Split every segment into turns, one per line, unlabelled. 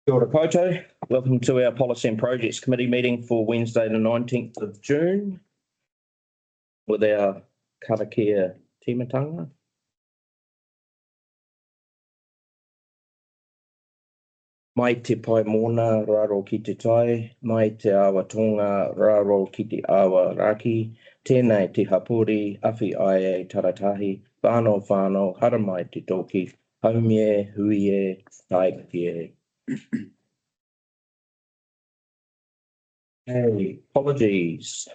Kia ora koutou. Welcome to our Policy and Projects Committee meeting for Wednesday the 19th of June with our Karakia Timatanga. Mai te pai mona raro ki te tai, mai te awa tonga raro ki te awa raki, tēnei te hapori, awhi ai e taratahi, whānau, hara mai te toki, haumie, huie, taikie. Hey, apologies.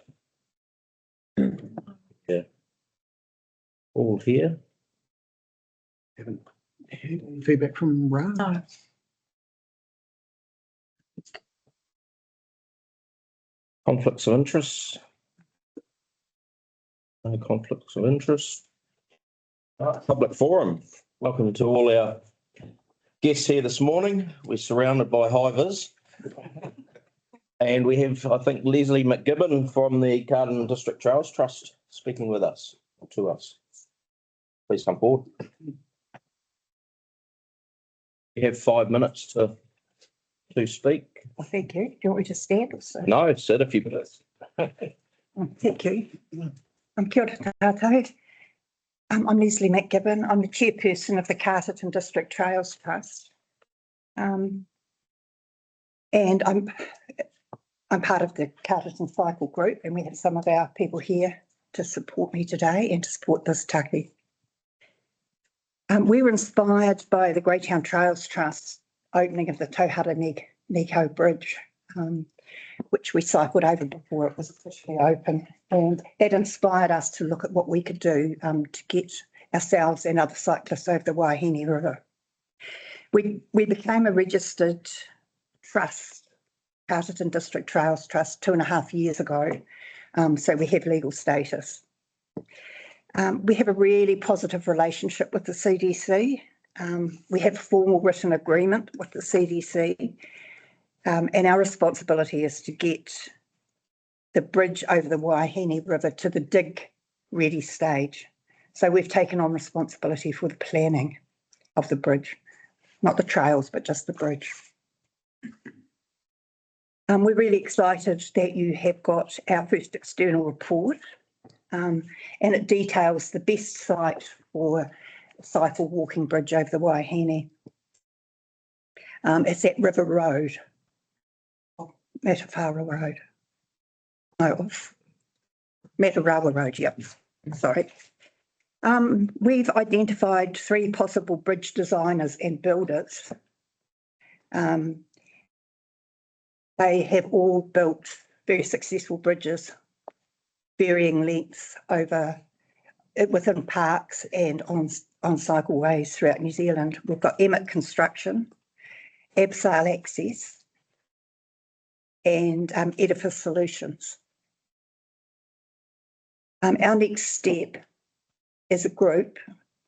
Yeah. All here.
Haven't heard any feedback from Ra.
No.
Conflicts of interest? No conflicts of interest. Public forum. Welcome to all our guests here this morning. We're surrounded by high-vis. And we have, I think, Leslie McGibbon from the Carterton District Trails Trust speaking with us, to us. Please come forward. You have 5 minutes to speak.
Well, thank you. Do you want me to stand or so?
No, sit if you please.
Thank you. I'm Kia ora tātou. I'm Leslie McGibbon. I'm the chairperson of the Carterton District Trails Trust. And I'm part of the Carterton Cycle Group, and we have some of our people here to support me today and to support this taki. We were inspired by the Greytown Trails Trust opening of the Tauhara Nico Bridge, which we cycled over before it was officially open. And that inspired us to look at what we could do to get ourselves and other cyclists over the Waiohine River. We became a registered trust, Carterton District Trails Trust, 2.5 years ago. So we have legal status. We have a really positive relationship with the CDC. We have a formal written agreement with the CDC. And our responsibility is to get the bridge over the Waiohine River to the dig ready stage. So we've taken on responsibility for the planning of the bridge, not the trails, but just the bridge. We're really excited that you have got our first external report, and it details the best site for a cycle walking bridge over the Waiohine. It's at River Road, Matawhara Road. No, Matarawa Road, yep, sorry. We've identified 3 possible bridge designers and builders. They have all built very successful bridges, varying lengths over within parks and on cycleways throughout New Zealand. We've got Emmett Construction, Abseil Access, and Edifice Solutions. Our next step as a group,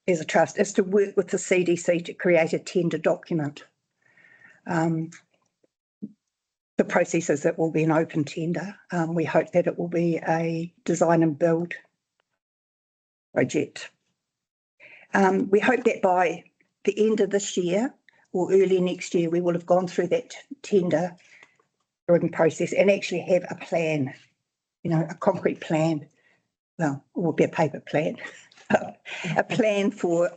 as a trust, is to work with the CDC to create a tender document. The process is it will be an open tender. We hope that it will be a design and build project. We hope that by the end of this year or early next year, we will have gone through that tender process and actually have a plan, a concrete plan. Well, it will be a paper plan, a plan for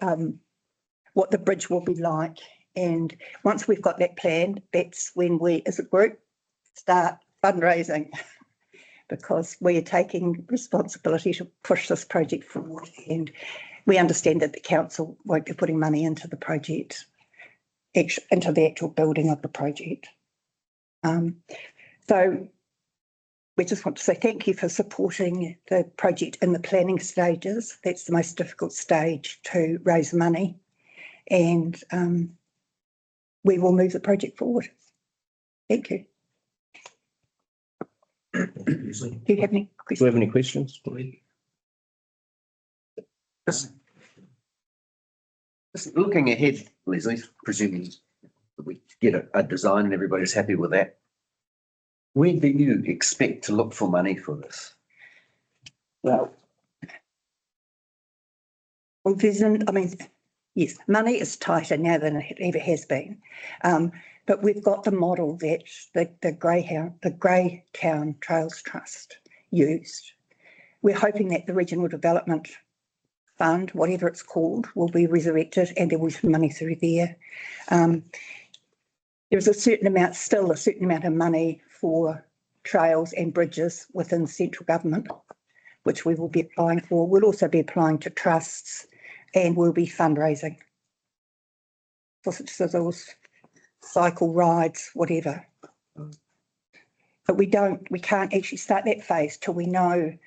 what the bridge will be like. And once we've got that plan, that's when we, as a group, start fundraising, because we are taking responsibility to push this project forward. And we understand that the council won't be putting money into the project, into the actual building of the project. So we just want to say thank you for supporting the project in the planning stages. That's the most difficult stage to raise money, and we will move the project forward. Thank you. Do you have any questions?
Do we have any questions?
Just looking ahead, Leslie, presuming that we get a design and everybody's happy with that, when do you expect to look for money for this?
Well, yes, money is tighter now than it ever has been. But we've got the model that the Greytown Trails Trust used. We're hoping that the Regional Development Fund, whatever it's called, will be resurrected and there will be some money through there. There's still a certain amount of money for trails and bridges within central government, which we will be applying for. We'll also be applying to trusts and we'll be fundraising for those cycle rides, whatever. But we can't actually start that phase till we know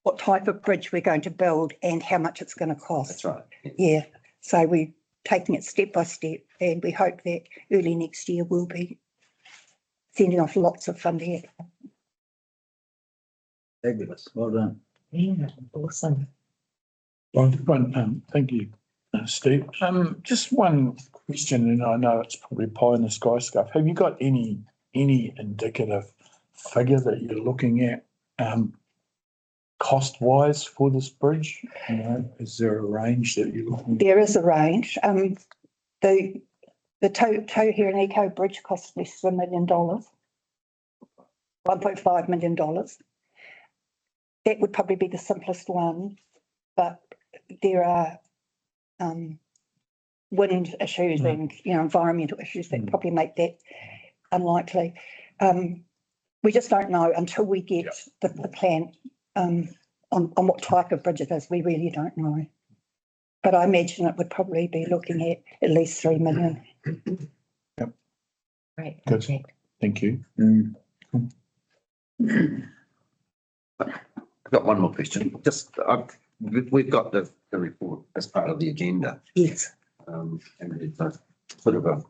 what type of bridge we're going to build and how much it's going to cost.
That's right.
Yeah. So we're taking it step by step and we hope that early next year we'll be sending off lots of funding.
Fabulous, well done.
Yeah, awesome.
Thank you, Steve. Just one question, and I know it's probably pie in the sky stuff. Have you got any indicative figure that you're looking at, cost wise for this bridge? You know, is there a range that you're looking at?
There is a range. The Tauhiraniko Bridge cost less than $1 million, $1.5 million. That would probably be the simplest one, but there are wind issues and environmental issues that probably make that unlikely. We just don't know until we get the plan on what type of bridge it is. We really don't know. But I imagine it would probably be looking at least 3 million.
Right.
Good. Thank you.
I've got one more question. We've got the report as part of the agenda.
Yes.
And it's a sort of a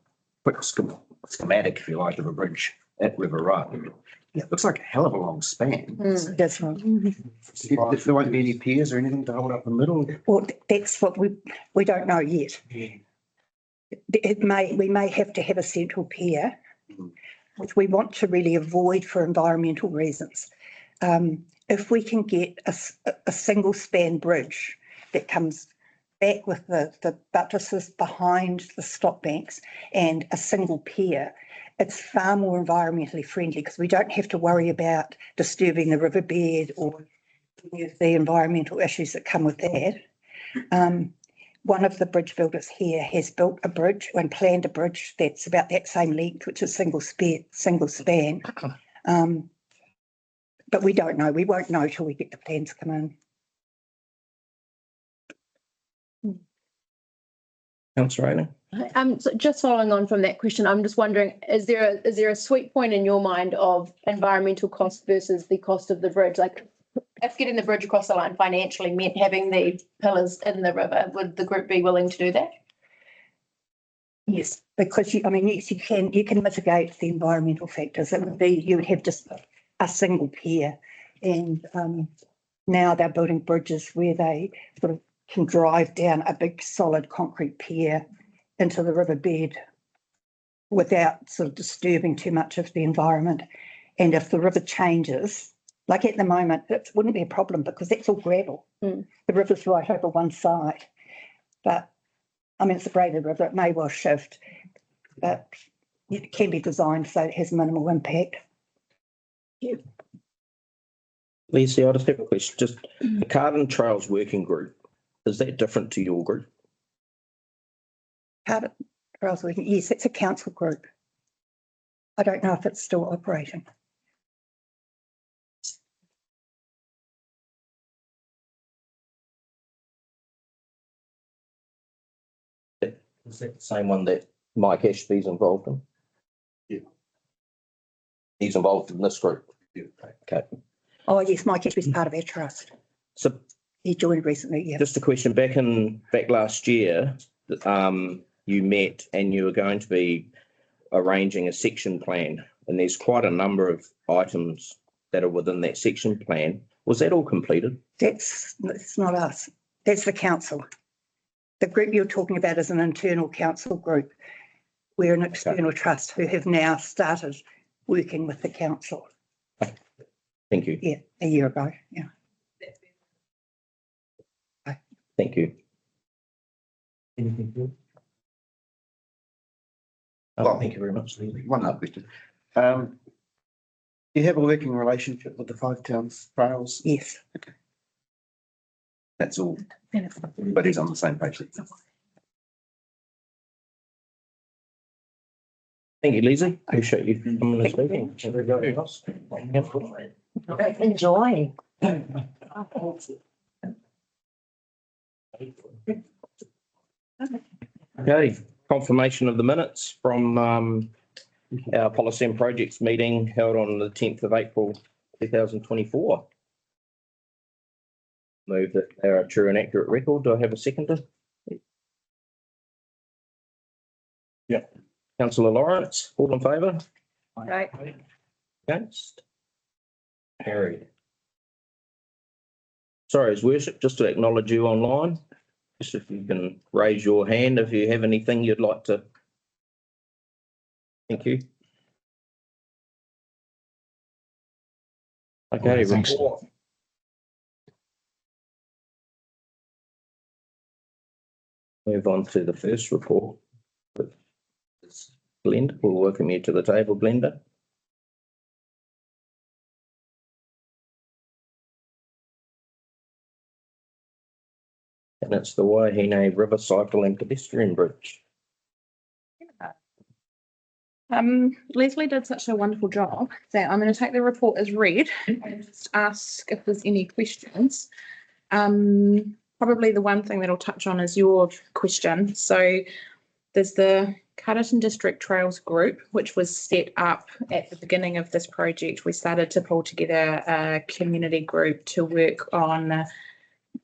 quick schematic, if you like, of a bridge at River Road.
Yeah.
Looks like a hell of a long span.
That's right.
There won't be any piers or anything to hold up the middle?
Well, that's what we don't know yet. We may have to have a central pier, which we want to really avoid for environmental reasons. If we can get a single span bridge that comes back with the buttresses behind the stop banks and a single pier, it's far more environmentally friendly because we don't have to worry about disturbing the riverbed or any of the environmental issues that come with that. One of the bridge builders here has built a bridge and planned a bridge that's about that same length, which is single span. But we don't know. We won't know till we get the plans come in.
Councillor Rayner?
So just following on from that question, I'm just wondering, is there a sweet point in your mind of environmental cost versus the cost of the bridge? Like, if getting the bridge across the line financially meant having the pillars in the river, would the group be willing to do that?
Yes, because you can mitigate the environmental factors. It would be, you would have just a single pier, and now they're building bridges where they sort of can drive down a big solid concrete pier into the riverbed without sort of disturbing too much of the environment. And if the river changes, like at the moment, it wouldn't be a problem because that's all gravel. The river's right over one side, but I mean, it's a braided river, it may well shift, but it can be designed so it has minimal impact.
Lisa, I just have a question. Just the Carterton Trails Working Group, is that different to your group?
Carterton Trails Working, yes, it's a council group. I don't know if it's still operating.
Is that the same one that Mike Ashby's involved in?
Yeah.
He's involved in this group?
Yeah.
Okay.
Oh, yes, Mike Ashby's part of our trust.
So
He joined recently, yeah.
just a question, back last year, you met and you were going to be arranging a section plan, and there's quite a number of items that are within that section plan. Was that all completed?
That's not us. That's the council. The group you're talking about is an internal council group. We're an external trust who have now started working with the council.
Thank you.
Yeah, a year ago, yeah.
Thank you.
Anything good?
Well,
Thank you very much, Lee.
One other question. Do you have a working relationship with the Five Towns Trails?
Yes.
That's all. Everybody's on the same page.
Thank you, Lizzie. Appreciate you coming and speaking. Everybody else?
Enjoy.
Okay, confirmation of the minutes from our policy and projects meeting held on the 10th of April 2024. Move that they are a true and accurate record. Do I have a seconder?
Yeah.
Councillor Lawrence, all in favour?
Right.
Against? Carried. Sorry, His Worship, just to acknowledge you online, just if you can raise your hand if you have anything you'd like to. Thank you. Okay,
Thanks.
report. Move on to the first report. Glenda, we'll welcome you to the table, Glenda. And it's the Waiohine River Cycle and Pedestrian Bridge.
Leslie did such a wonderful job that I'm going to take the report as read and just ask if there's any questions. Probably the one thing that I'll touch on is your question. So there's the Carterton District Trails Group, which was set up at the beginning of this project. We started to pull together a community group to work on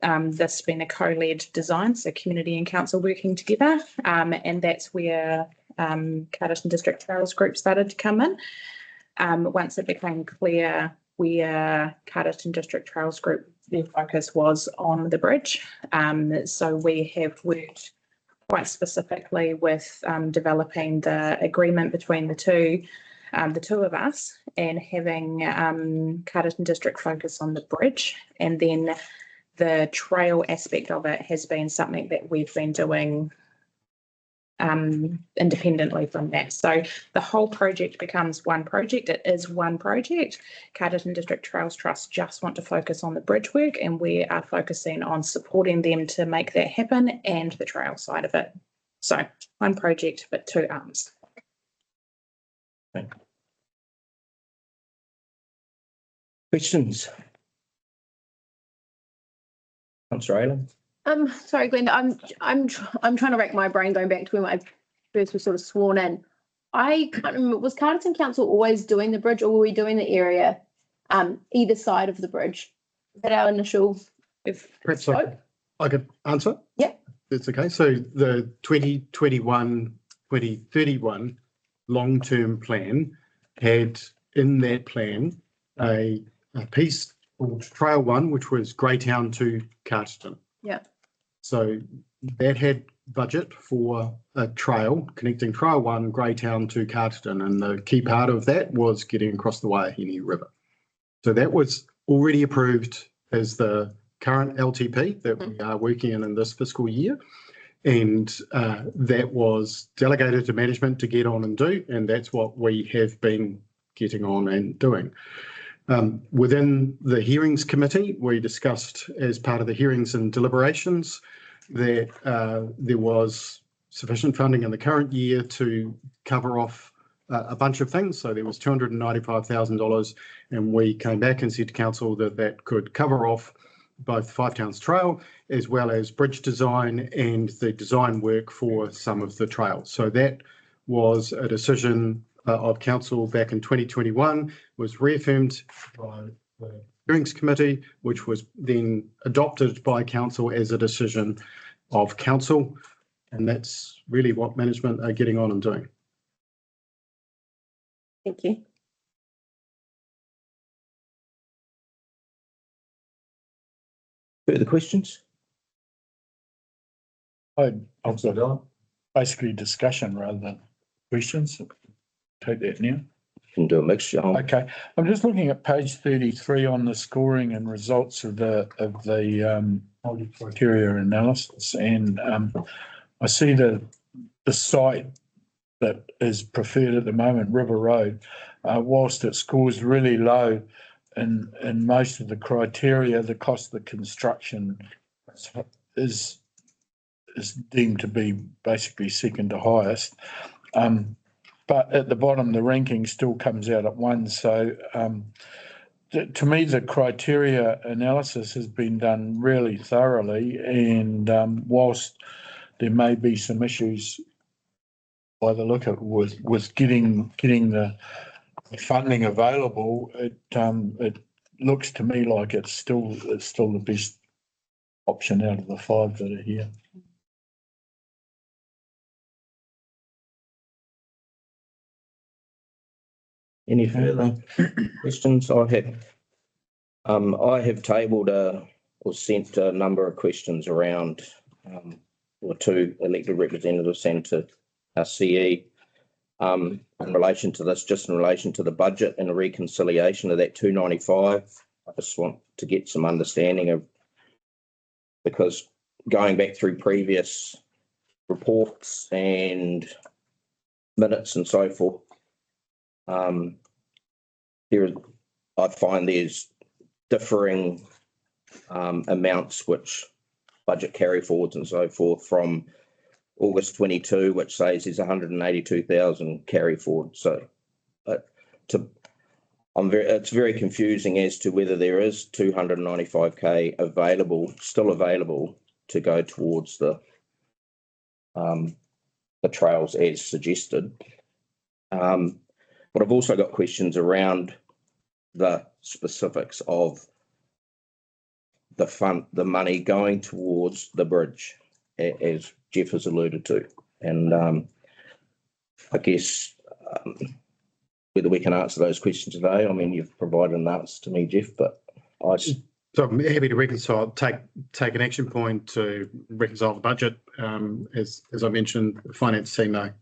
this being a co-led design, so community and council working together, and that's where Carterton District Trails Group started to come in. Once it became clear where Carterton District Trails Group, their focus was on the bridge. So we have worked quite specifically with developing the agreement between the two of us and having Carterton District focus on the bridge, and then the trail aspect of it has been something that we've been doing independently from that. So the whole project becomes one project. It is one project. Carterton District Trails Trust just want to focus on the bridge work, and we are focusing on supporting them to make that happen and the trail side of it. So one project, but two arms.
Okay. Questions? Councillor Ayling.
Sorry, Glenda, I'm trying to rack my brain going back to when I first was sort of sworn in. I can't remember, was Carterton Council always doing the bridge, or were we doing the area either side of the bridge? Is that our initial?
Perhaps I could answer.
Yeah.
That's okay. So the 2021-2031 long-term plan had in that plan a piece called Trail 1, which was Greytown to Carterton.
Yeah.
So that had budget for a trail connecting Trail 1, Greytown to Carterton, and the key part of that was getting across the Waiohine River. So that was already approved as the current LTP that we are working in this fiscal year, and that was delegated to management to get on and do, and that's what we have been getting on and doing. Within the hearings committee, we discussed as part of the hearings and deliberations that there was sufficient funding in the current year to cover off a bunch of things. So there was $295,000, and we came back and said to council that that could cover off both Five Towns Trail as well as bridge design and the design work for some of the trails. So that was a decision of council back in 2021, was reaffirmed by the hearings committee, which was then adopted by council as a decision of council. And that's really what management are getting on and doing.
Thank you.
Further questions?
Basically discussion rather than questions. Take that now.
Can do a mixture.
Okay, I'm just looking at page 33 on the scoring and results of the multi-criteria analysis, and I see the site that is preferred at the moment, River Road, whilst it scores really low in most of the criteria, the cost of the construction is deemed to be basically second to highest. But at the bottom, the ranking still comes out at 1. So to me, the criteria analysis has been done really thoroughly, and whilst there may be some issues by the look of it with getting the funding available, it looks to me like it's still the best option out of the 5 that are here.
Any further questions? I have tabled or sent a number of questions around or to elected representatives and to our CE in relation to this, just in relation to the budget and a reconciliation of that 295. I just want to get some understanding of, because going back through previous reports and minutes and so forth, I find there's differing amounts which budget carry forwards and so forth from August 22, which says there's 182,000 carry forward. So it's very confusing as to whether there is 295k still available to go towards the trails as suggested. But I've also got questions around the specifics of the money going towards the bridge, as Jeff has alluded to. And I guess whether we can answer those questions today. I mean, you've provided an answer to me, Jeff, but
So I'm happy to reconcile, take an action point to reconcile the budget. As I mentioned, the finance team are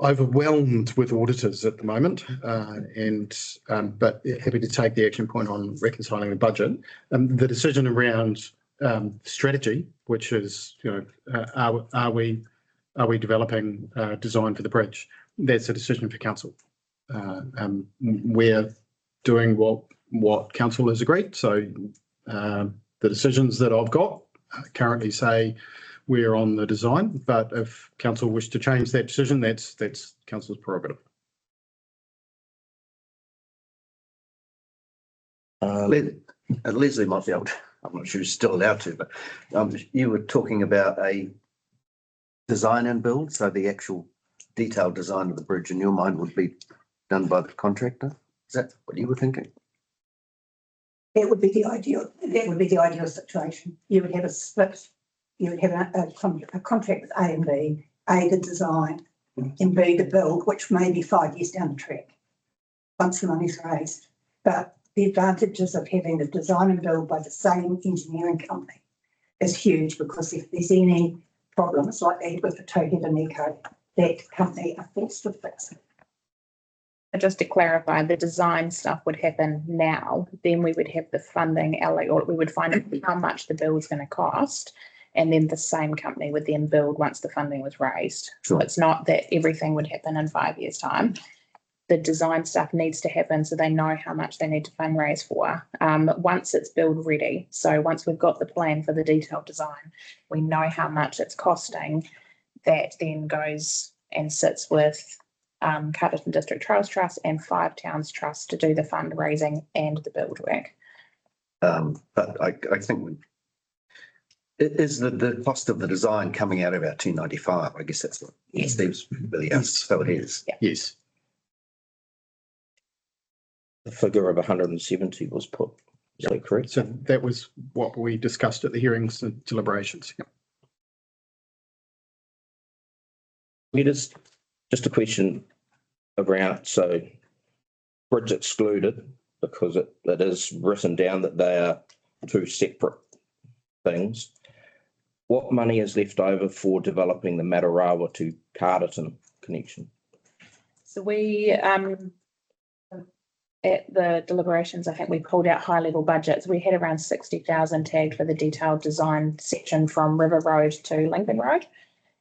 overwhelmed with auditors at the moment, but happy to take the action point on reconciling the budget. The decision around strategy, which is, are we developing design for the bridge? That's a decision for council. We're doing what council has agreed. So the decisions that I've got currently say we're on the design, but if council wish to change that decision, that's council's prerogative.
Leslie might be able to, I'm not sure she's still allowed to, but you were talking about a design and build, so the actual detailed design of the bridge in your mind would be done by the contractor. Is that what you were thinking?
That would be the ideal situation. You would have a split. You would have a contract with A and B, A the design and B the build, which may be 5 years down the track once the money's raised. But the advantages of having the design and build by the same engineering company is huge, because if there's any problems like they had with the towhead and eco, that company are forced to fix it.
Just to clarify, the design stuff would happen now, then we would have the funding alley, or we would find out how much the build's going to cost, and then the same company would then build once the funding was raised.
Sure.
So it's not that everything would happen in 5 years' time. The design stuff needs to happen so they know how much they need to fundraise for once it's build ready. So once we've got the plan for the detailed design, we know how much it's costing. That then goes and sits with Carterton District Trails Trust and 5 Towns Trust to do the fundraising and the build work.
But I think is the cost of the design coming out of our 295? I guess that's what Steve's really asked. So it is.
Yeah.
Yes.
the figure of 170 was put. Is that correct?
So that was what we discussed at the hearings and deliberations. Yep.
It is just a question around, so bridge excluded, because it is written down that they are 2 separate things. What money is left over for developing the Matarawa to Carterton connection?
So we, at the deliberations, I think we pulled out high level budgets. We had around 60,000 tagged for the detailed design section from River Road to Lincoln Road.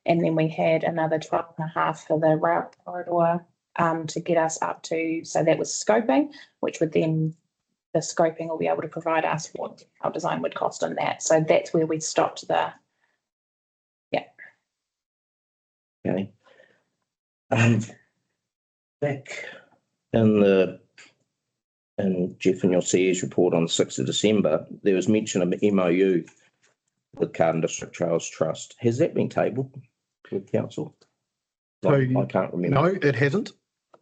And then we had another 12.5 for the rail corridor to get us up to, so that was scoping, which would then, the scoping will be able to provide us what our design would cost on that. So that's where we stopped the,
Okay. Back in Jeff and your CE's report on the 6th of December, there was mention of an MOU with Carterton District Trails Trust. Has that been tabled with council?
So,
I can't remember.
No, it hasn't.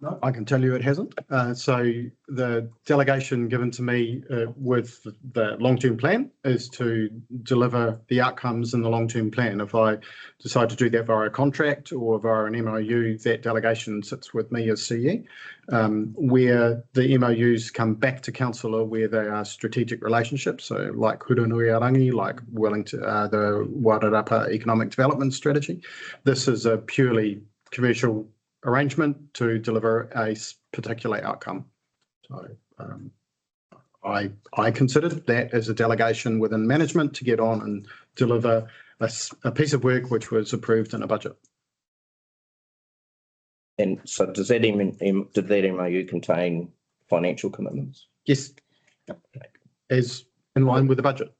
No, I can tell you it hasn't. So the delegation given to me with the long-term plan is to deliver the outcomes in the long-term plan. If I decide to do that via a contract or via an MOU, that delegation sits with me as CE. Where the MOUs come back to council are where they are strategic relationships. So like Huranui-Arangi, like the Wairarapa Economic Development Strategy. This is a purely commercial arrangement to deliver a particular outcome. So I considered that as a delegation within management to get on and deliver a piece of work which was approved in a budget.
And so did that MOU contain financial commitments?
Yes, as in line with the budget.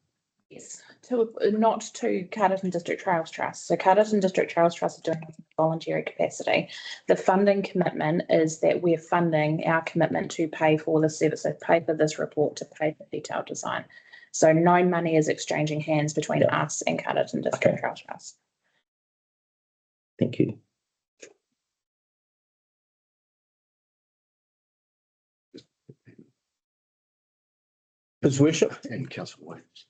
yes, not to Carterton District Trails Trust. So Carterton District Trails Trust are doing it in voluntary capacity. The funding commitment is that we're funding our commitment to pay for the service, so pay for this report, to pay for detailed design. So no money is exchanging hands between us and Carterton District Trails Trust.
Thank you. His Worship.
And Councillor Williams.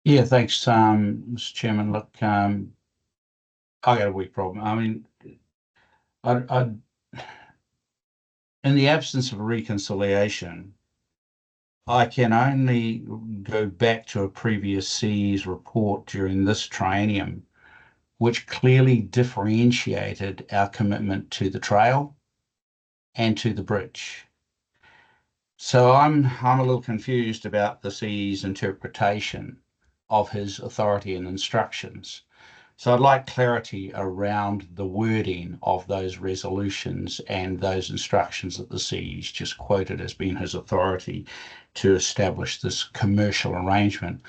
Yeah, thanks, Mr. Chairman. Look, I got a wee problem. I mean, in the absence of reconciliation, I can only go back to a previous CE's report during this triennium, which clearly differentiated our commitment to the trail and to the bridge. So I'm a little confused about the CE's interpretation of his authority and instructions. So I'd like clarity around the wording of those resolutions and those instructions that the CE's just quoted as being his authority to establish this commercial arrangement.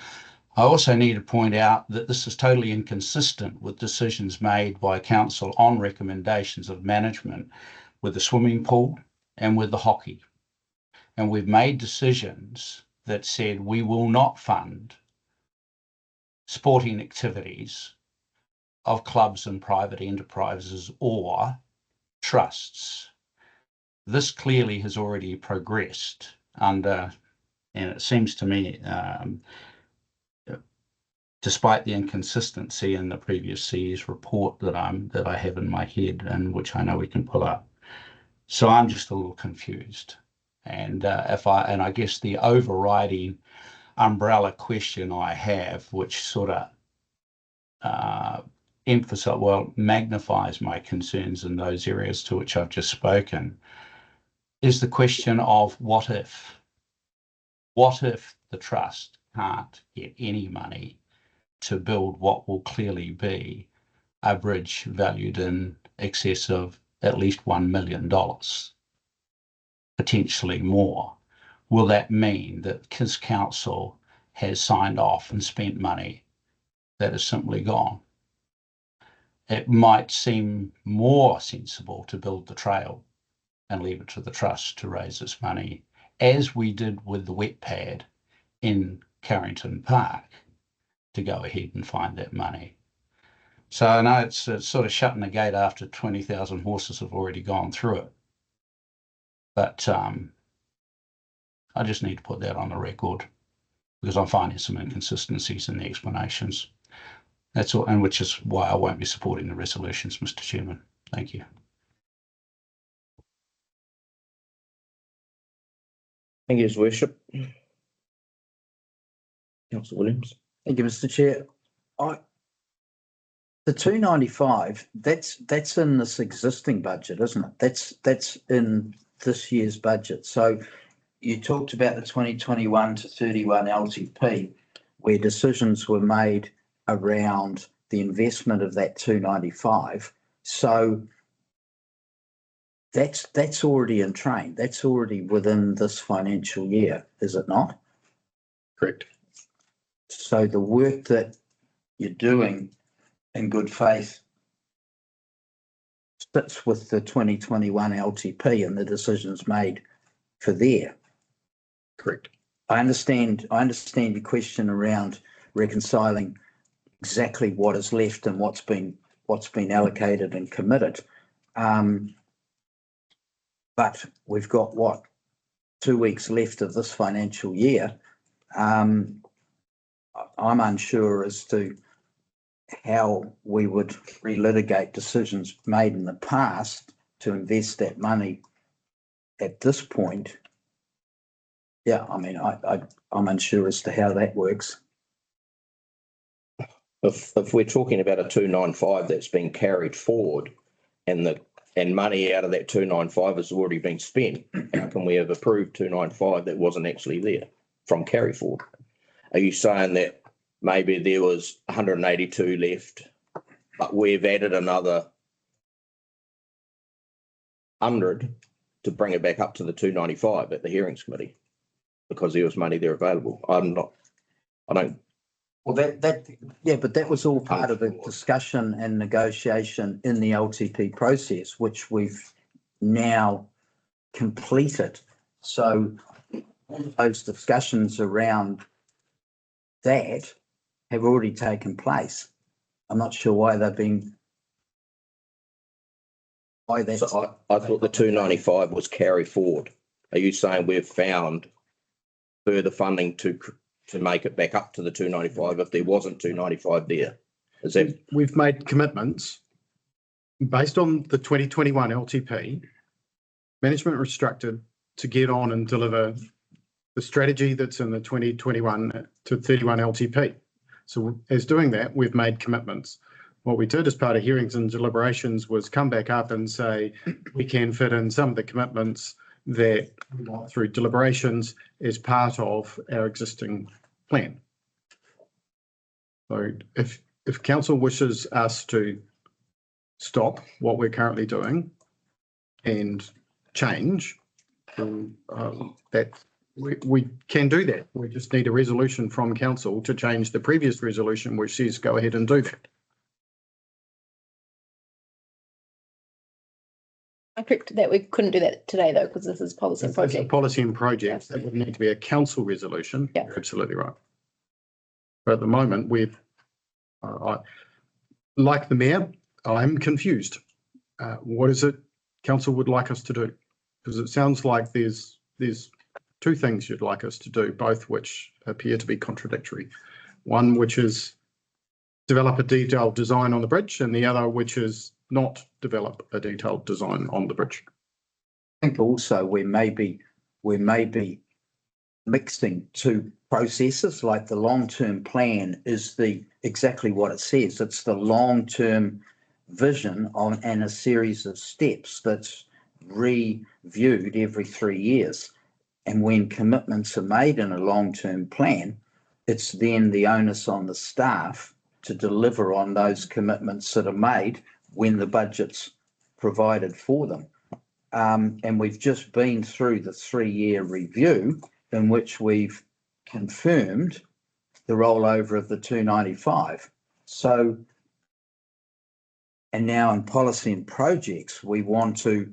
I also need to point out that this is totally inconsistent with decisions made by council on recommendations of management with the swimming pool and with the hockey. And we've made decisions that said we will not fund sporting activities of clubs and private enterprises or trusts. This clearly has already progressed under, and it seems to me, despite the inconsistency in the previous CE's report that I have in my head and which I know we can pull up. So I'm just a little confused. And I guess the overriding umbrella question I have, which sort of magnifies my concerns in those areas to which I've just spoken, is the question of what if? What if the trust can't get any money to build what will clearly be a bridge valued in excess of at least $1 million, potentially more? Will that mean that his council has signed off and spent money that is simply gone? It might seem more sensible to build the trail and leave it to the trust to raise its money, as we did with the wet pad in Carrington Park, to go ahead and find that money. So I know it's sort of shutting the gate after 20,000 horses have already gone through it. But I just need to put that on the record because I'm finding some inconsistencies in the explanations. That's all, and which is why I won't be supporting the resolutions, Mr. Chairman. Thank you.
Thank you, His Worship. Councillor Williams.
Thank you, Mr. Chair. The 295, that's in this existing budget, isn't it? That's in this year's budget. So you talked about the 2021 to 31 LTP, where decisions were made around the investment of that 295. So that's already in train. That's already within this financial year, is it not?
Correct.
So the work that you're doing in good faith fits with the 2021 LTP and the decisions made for there.
Correct.
I understand your question around reconciling exactly what is left and what's been allocated and committed. But we've got 2 weeks left of this financial year. I'm unsure as to how we would relitigate decisions made in the past to invest that money at this point. Yeah, I mean, I'm unsure as to how that works.
If we're talking about a 295 that's been carried forward and money out of that 295 has already been spent, how can we have approved 295 that wasn't actually there from carry forward? Are you saying that maybe there was 182 left, but we've added another 100 to bring it back up to the 295 at the hearings committee because there was money there available?
Well, but that was all part of the discussion and negotiation in the LTP process, which we've now completed. So those discussions around that have already taken place. I'm not sure why they've been. Why that's.
So I thought the 295 was carry forward. Are you saying we've found further funding to make it back up to the 295 if there wasn't 295 there? Is that?
We've made commitments based on the 2021 LTP. Management were instructed to get on and deliver the strategy that's in the 2021 to 31 LTP. So as doing that, we've made commitments. What we did as part of hearings and deliberations was come back up and say we can fit in some of the commitments that we want through deliberations as part of our existing plan. So if council wishes us to stop what we're currently doing and change, that we can do that. We just need a resolution from council to change the previous resolution which says go ahead and do that.
I correct that we couldn't do that today though, because this is policy and
If it's a
project.
policy and project, that would need to be a council resolution.
Yeah.
You're absolutely right. But at the moment, like the mayor, I'm confused. What is it council would like us to do? Because it sounds like there's two things you'd like us to do, both which appear to be contradictory. One which is develop a detailed design on the bridge, and the other which is not develop a detailed design on the bridge.
I think also we may be mixing two processes. Like the long-term plan is exactly what it says. It's the long-term vision and a series of steps that's reviewed every 3 years. And when commitments are made in a long-term plan, it's then the onus on the staff to deliver on those commitments that are made when the budget's provided for them. And we've just been through the 3-year review in which we've confirmed the rollover of the 295. So, and now in policy and projects, we want to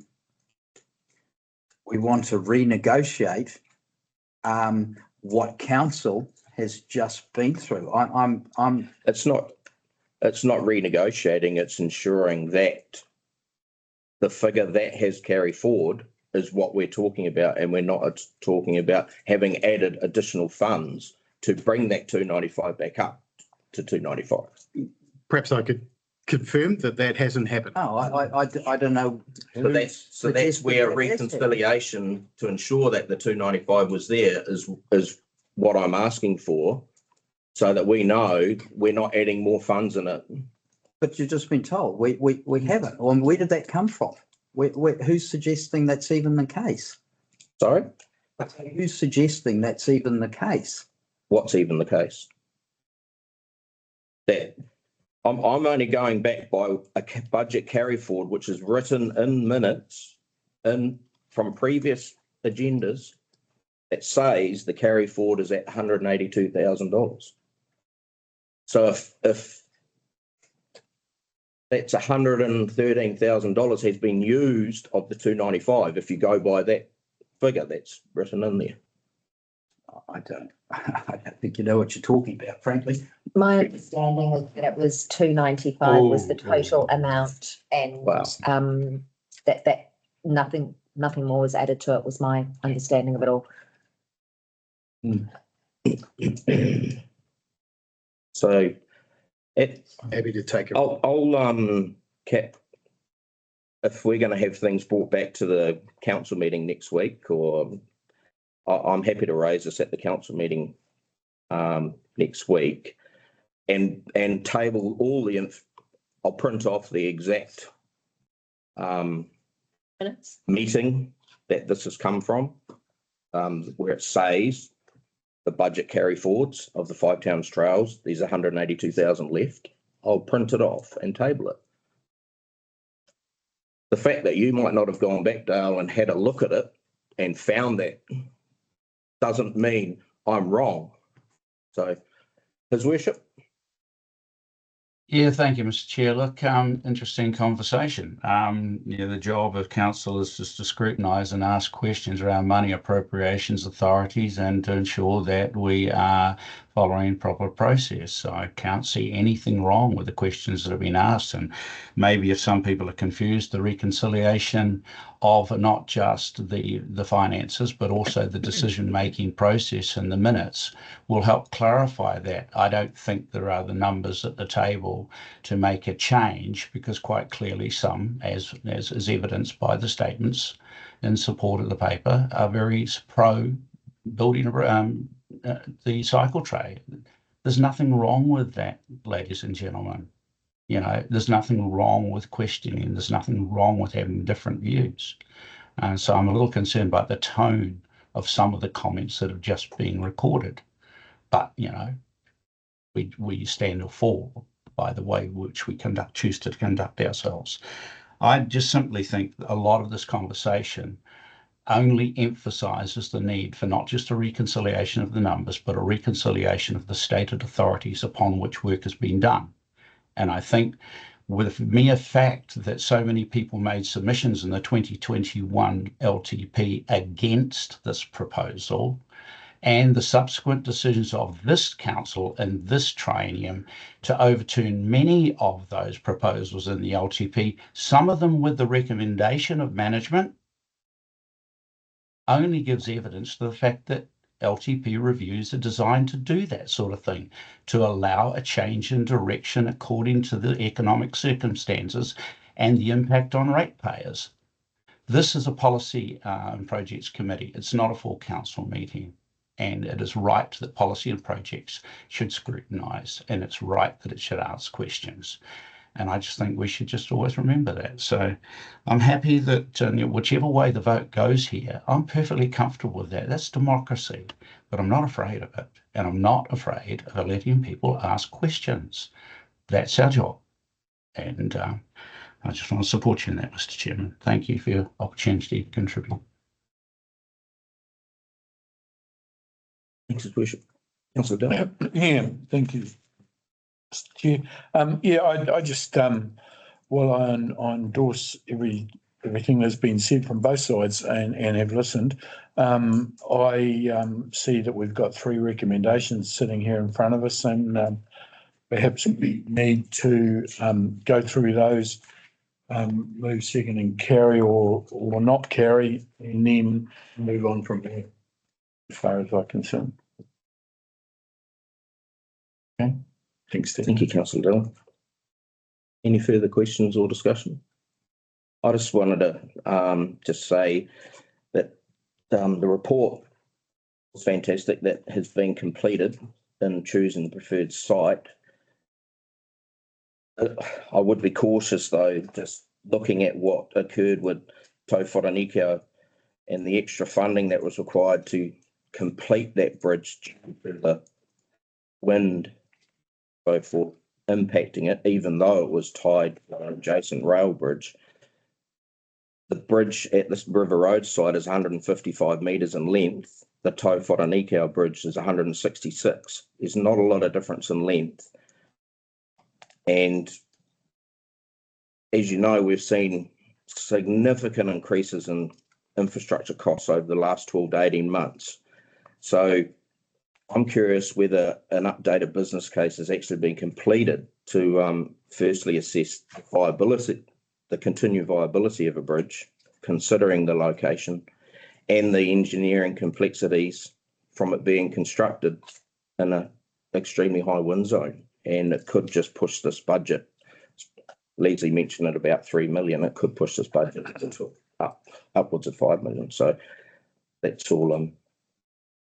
renegotiate what council has just been through.
It's not renegotiating, it's ensuring that the figure that has carried forward is what we're talking about, and we're not talking about having added additional funds to bring that 295 back up to 295.
Perhaps I could confirm that hasn't happened.
No, I don't know.
So that's where reconciliation to ensure that the 295 was there is what I'm asking for, so that we know we're not adding more funds in it.
But you've just been told we haven't. Well, where did that come from? Who's suggesting that's even the case?
Sorry?
Who's suggesting that's even the case?
What's even the case? That I'm only going back by a budget carry forward, which is written in minutes from previous agendas that says the carry forward is at $182,000. So if that's $113,000 has been used of the 295, if you go by that figure that's written in there.
I don't think you know what you're talking about, frankly.
My understanding is that it was 295 was the total amount, and
Wow.
that nothing more was added to it, was my understanding of it all.
So
I'm happy to take it.
I'll Cap, if we're going to have things brought back to the council meeting next week, or I'm happy to raise this at the council meeting next week and table all I'll print off the exact
Minutes.
meeting that this has come from, where it says the budget carry forwards of the 5 towns trails, there's 182,000 left. I'll print it off and table it. The fact that you might not have gone back, Dale, and had a look at it and found that doesn't mean I'm wrong. So, His Worship.
Yeah, thank you, Mr. Chair. Look, interesting conversation. The job of council is just to scrutinise and ask questions around money appropriations authorities and to ensure that we are following proper process. So I can't see anything wrong with the questions that have been asked. And maybe if some people are confused, the reconciliation of not just the finances, but also the decision-making process and the minutes will help clarify that. I don't think there are the numbers at the table to make a change, because quite clearly some, as is evidenced by the statements in support of the paper, are very pro building the cycle trade. There's nothing wrong with that, ladies and gentlemen. There's nothing wrong with questioning. There's nothing wrong with having different views. And so I'm a little concerned by the tone of some of the comments that have just been recorded. But, we stand or fall by the way which we choose to conduct ourselves. I just simply think that a lot of this conversation only emphasises the need for not just a reconciliation of the numbers, but a reconciliation of the stated authorities upon which work has been done. And I think with the mere fact that so many people made submissions in the 2021 LTP against this proposal, and the subsequent decisions of this council and this triennium to overturn many of those proposals in the LTP, some of them with the recommendation of management, only gives evidence to the fact that LTP reviews are designed to do that sort of thing, to allow a change in direction according to the economic circumstances and the impact on ratepayers. This is a policy and projects committee. It's not a full council meeting. And it is right that policy and projects should scrutinise, and it's right that it should ask questions. And I just think we should just always remember that. So I'm happy that whichever way the vote goes here, I'm perfectly comfortable with that. That's democracy. But I'm not afraid of it. And I'm not afraid of letting people ask questions. That's our job. And I just want to support you in that, Mr. Chairman. Thank you for your opportunity to contribute.
Thanks, His Worship. Councillor Dale.
Yeah, thank you, Mr. Chair. I just while I endorse everything that's been said from both sides and have listened, I see that we've got 3 recommendations sitting here in front of us, and perhaps we need to go through those, move second and carry or not carry, and then move on from there, as far as I'm concerned. Okay, thanks, Steve.
Thank you, Councillor Dillon. Any further questions or discussion? I just wanted to just say that the report was fantastic that has been completed in choosing the preferred site. I would be cautious though, just looking at what occurred with Tau Whakamutunga and the extra funding that was required to complete that bridge due to the wind, so forth, impacting it, even though it was tied to an adjacent rail bridge. The bridge at this River Road site is 155 metres in length. The Tau Whakamutunga bridge is 166. There's not a lot of difference in length. And as you know, we've seen significant increases in infrastructure costs over the last 12 to 18 months. So I'm curious whether an updated business case has actually been completed to firstly assess the viability, the continued viability of a bridge, considering the location and the engineering complexities from it being constructed in an extremely high wind zone. And it could just push this budget. Leslie mentioned it about 3 million. It could push this budget to upwards of 5 million. So that's all I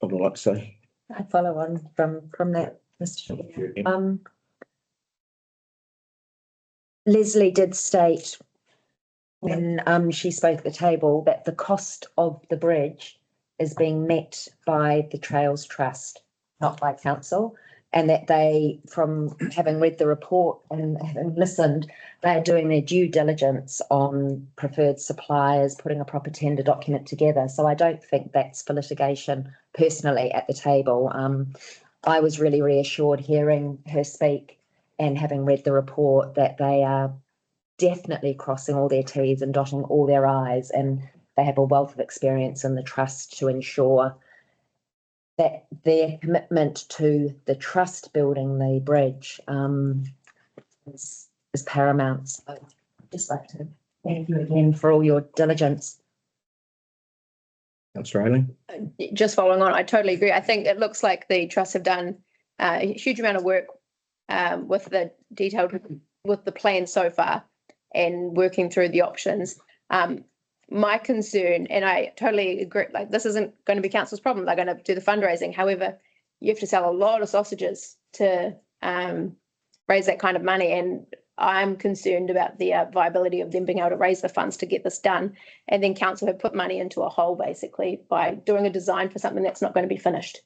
would like to say.
I follow on from that, Mr. Chair. Leslie did state when she spoke at the table that the cost of the bridge is being met by the Trails Trust, not by council, and that they, from having read the report and having listened, they are doing their due diligence on preferred suppliers, putting a proper tender document together. So I don't think that's for litigation personally at the table. I was really reassured hearing her speak and having read the report that they are definitely crossing all their T's and dotting all their I's, and they have a wealth of experience in the trust to ensure that their commitment to the trust building the bridge is paramount. So I'd just like to thank you again for all your diligence.
Councillor Ayling.
Just following on, I totally agree. I think it looks like the trusts have done a huge amount of work with the plan so far and working through the options. My concern, and I totally agree, like this isn't going to be council's problem. They're going to do the fundraising. However, you have to sell a lot of sausages to raise that kind of money. And I'm concerned about the viability of them being able to raise the funds to get this done. And then council have put money into a hole basically by doing a design for something that's not going to be finished.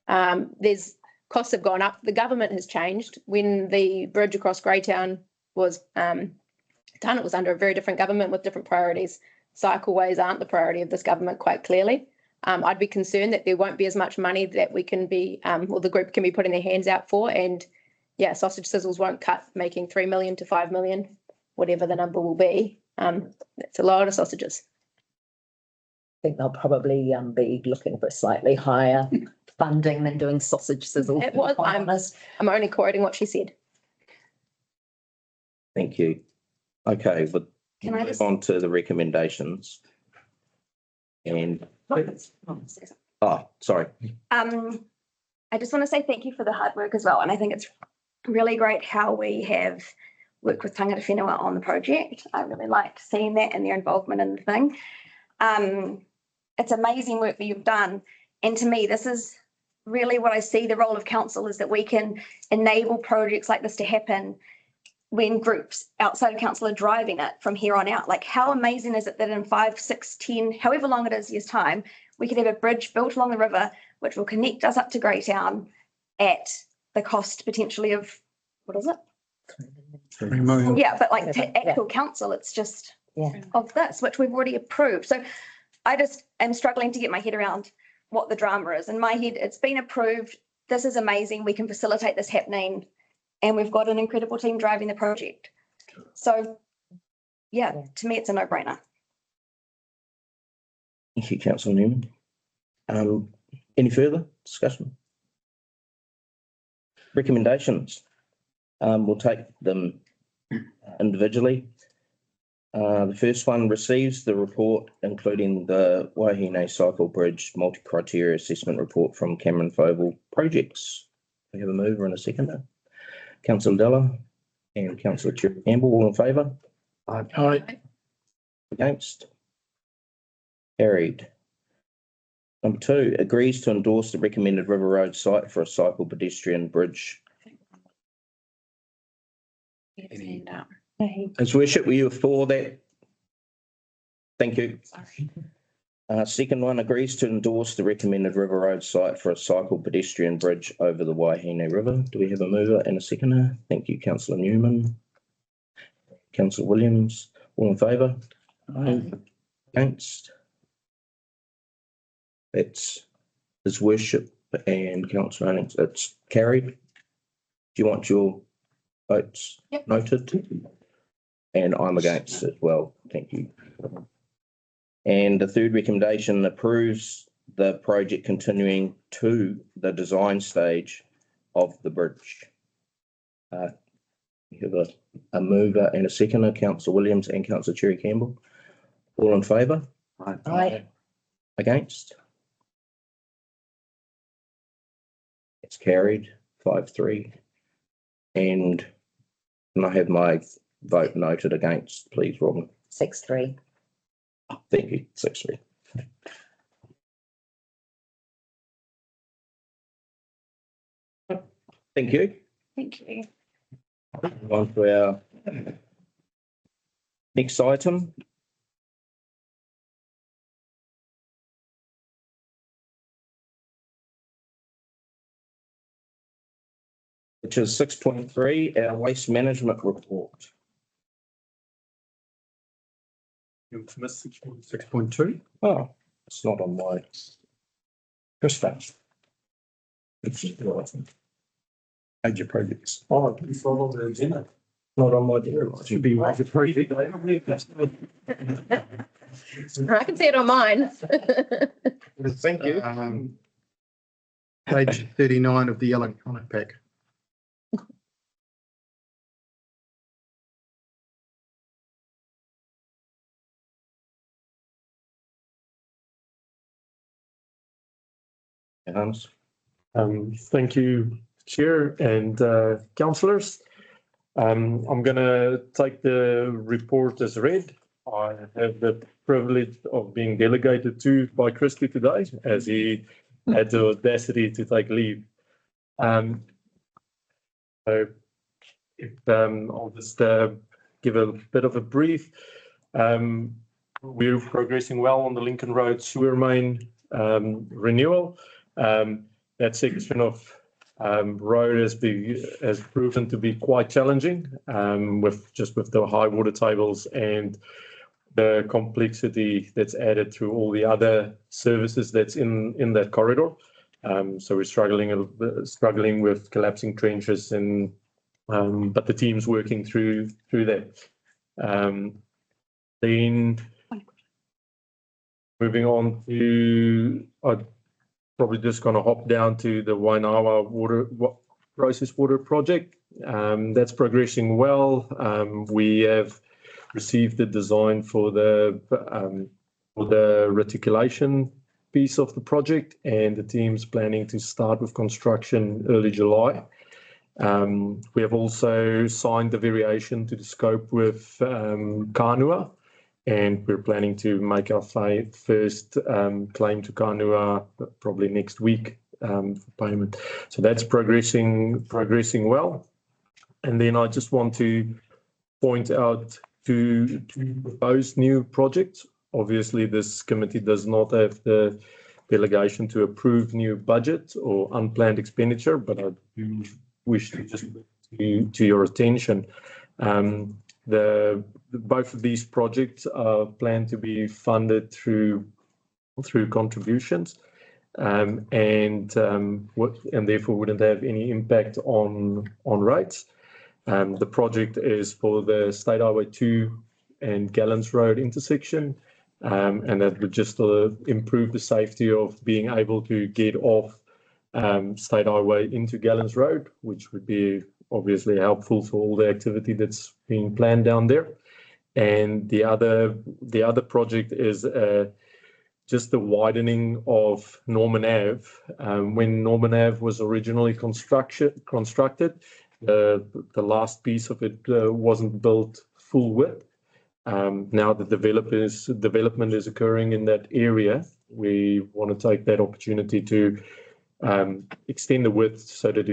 There's costs have gone up. The government has changed. When the bridge across Greytown was done, it was under a very different government with different priorities. Cycleways aren't the priority of this government, quite clearly. I'd be concerned that there won't be as much money that we can be, or the group can be putting their hands out for. And yeah, sausage sizzles won't cut making 3 million to 5 million, whatever the number will be. That's a lot of sausages.
I think they'll probably be looking for slightly higher funding than doing sausage sizzles.
It was, I'm only quoting what she said.
Thank you. Okay, but
Can I
move
just-
on to the recommendations. And sorry.
I just want to say thank you for the hard work as well. And I think it's really great how we have worked with Tangata Whenua on the project. I really liked seeing that and their involvement in the thing. It's amazing work that you've done. And to me, this is really what I see the role of council is that we can enable projects like this to happen when groups outside of council are driving it from here on out. Like how amazing is it that in 5, 6, 10, however long it is years time, we could have a bridge built along the river, which will connect us up to Greytown at the cost potentially of, what is it?
3 million.
Yeah, but like to actual council, it's just of this, which we've already approved. So I just am struggling to get my head around what the drama is. In my head, it's been approved. This is amazing. We can facilitate this happening. And we've got an incredible team driving the project. So yeah, to me, it's a no-brainer.
Thank you, Councillor Newman. Any further discussion? Recommendations. We'll take them individually. The first one receives the report, including the Waiohine Cycle Bridge multi-criteria assessment report from Cameron Fogle Projects. We have a mover and a seconder. Councillor Della and Councillor Campbell, all in favour?
Aye.
Against? Carried. Number 2, agrees to endorse the recommended River Road site for a cycle pedestrian bridge. His Worship, were you for that? Thank you. Second one, agrees to endorse the recommended River Road site for a cycle pedestrian bridge over the Waiohine River. Do we have a mover and a seconder? Thank you, councillor Newman. Councillor Williams, all in favour? Against? That's His Worship and councillor Annings. It's carried. Do you want your votes
Yep.
noted? And I'm against as well. Thank you. And the third recommendation approves the project continuing to the design stage of the bridge. We have a mover and a seconder, councillor Williams and councillor Cherry Campbell. All in favour?
Aye.
Against? It's carried 5-3. And can I have my vote noted against, please, Robin?
6-3.
Thank you, 6-3. Thank you.
Thank you.
On to our next item. Which is 6.3, our waste management report.
You've missed 6.2.
Oh, it's not on my. Christoph. It's major projects.
Oh, it's all on the agenda.
Not on my agenda.
Should be major project.
I can see it on mine.
Thank you.
Page 39 of the electronic pack.
Hans.
Thank you, Chair and councillors. I'm going to take the report as read. I have the privilege of being delegated to by Christy today, as he had the audacity to take leave. So I'll just give a bit of a brief. We're progressing well on the Lincoln Road sewer main renewal. That section of road has proven to be quite challenging with the high water tables and the complexity that's added through all the other services that's in that corridor. So we're struggling with collapsing trenches but the team's working through that. Then moving on to, I'm probably just going to hop down to the Wainawa process water project. That's progressing well. We have received the design for the reticulation piece of the project, and the team's planning to start with construction early July. We have also signed the variation to the scope with Kānua, and we're planning to make our first claim to Kānua probably next week for payment. So that's progressing well. And then I just want to point out two proposed new projects. Obviously, this committee does not have the delegation to approve new budget or unplanned expenditure, but I do wish to just bring to your attention. Both of these projects are planned to be funded through contributions, and therefore wouldn't have any impact on rates. The project is for the State Highway 2 and Gallons Road intersection, and that would just improve the safety of being able to get off State Highway into Gallons Road, which would be obviously helpful for all the activity that's being planned down there. And the other project is just the widening of Norman Ave. When Norman Ave was originally constructed, the last piece of it wasn't built full width. Now the development is occurring in that area. We want to take that opportunity to extend the width so that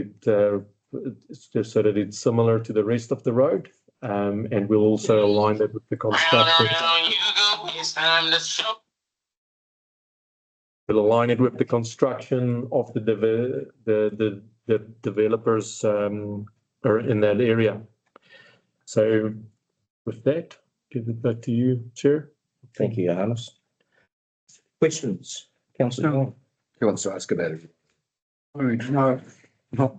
it's similar to the rest of the road, and we'll also align that with the construction. We'll align it with the construction of the developers are in that area. So with that, give it back to you, Chair.
Thank you, Johannes. Questions? Councillor Young?
Who wants to ask about it?
Oh, no, not.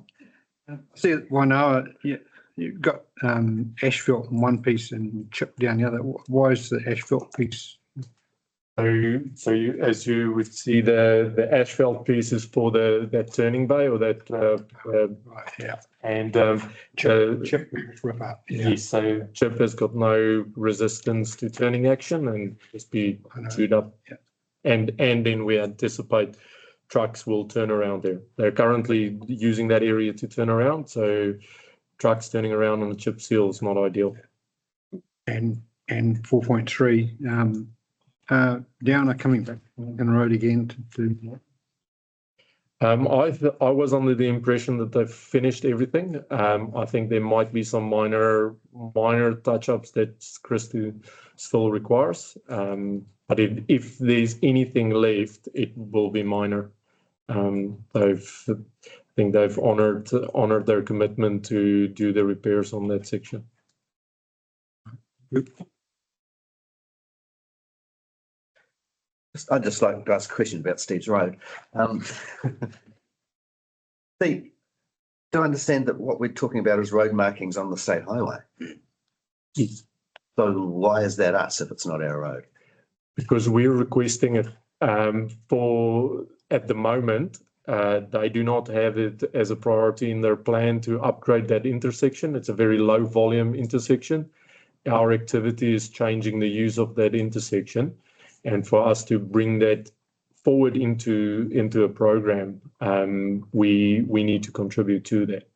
See, Wainoa, you've got asphalt in one piece and chip down the other. Why is the asphalt piece?
So you, as you would see, the asphalt piece is for that turning bay or that
Right, yeah.
and
Chip rip up. Yeah,
yes, so chip has got no resistance to turning action and just be
I know.
chewed up.
Yeah.
And then we anticipate trucks will turn around there. They're currently using that area to turn around, so trucks turning around on a chip seal is not ideal.
And 4.3, Downer coming back on Lincoln Road again to do.
I was under the impression that they've finished everything. I think there might be some minor touch-ups that Christy still requires. But if there's anything left, it will be minor. I think they've honored their commitment to do the repairs on that section.
I'd just like to ask a question about Steve's Road. Steve, do I understand that what we're talking about is road markings on the state highway?
Yes.
So why is that us if it's not our road?
Because we're requesting it for, at the moment, they do not have it as a priority in their plan to upgrade that intersection. It's a very low volume intersection. Our activity is changing the use of that intersection. And for us to bring that forward into a program, we need to contribute to that.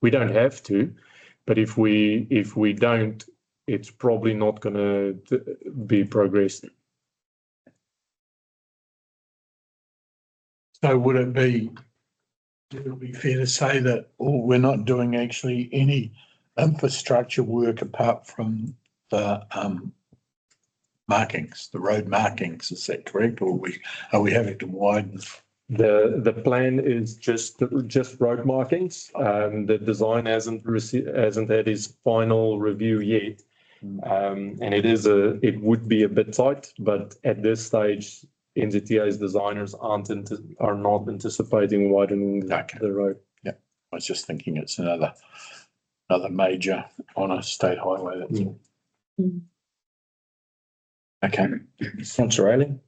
We don't have to, but if we don't, it's probably not going to be progressed.
So would it be fair to say that we're not doing actually any infrastructure work apart from the markings, the road markings? Is that correct, or are we having to widen?
The plan is just road markings. The design hasn't had its final review yet, and it would be a bit tight. But at this stage, NZTA's designers are not anticipating widening the road.
Yeah, I was just thinking it's another major on a state highway. That's all. Okay.
Councillor Ayling?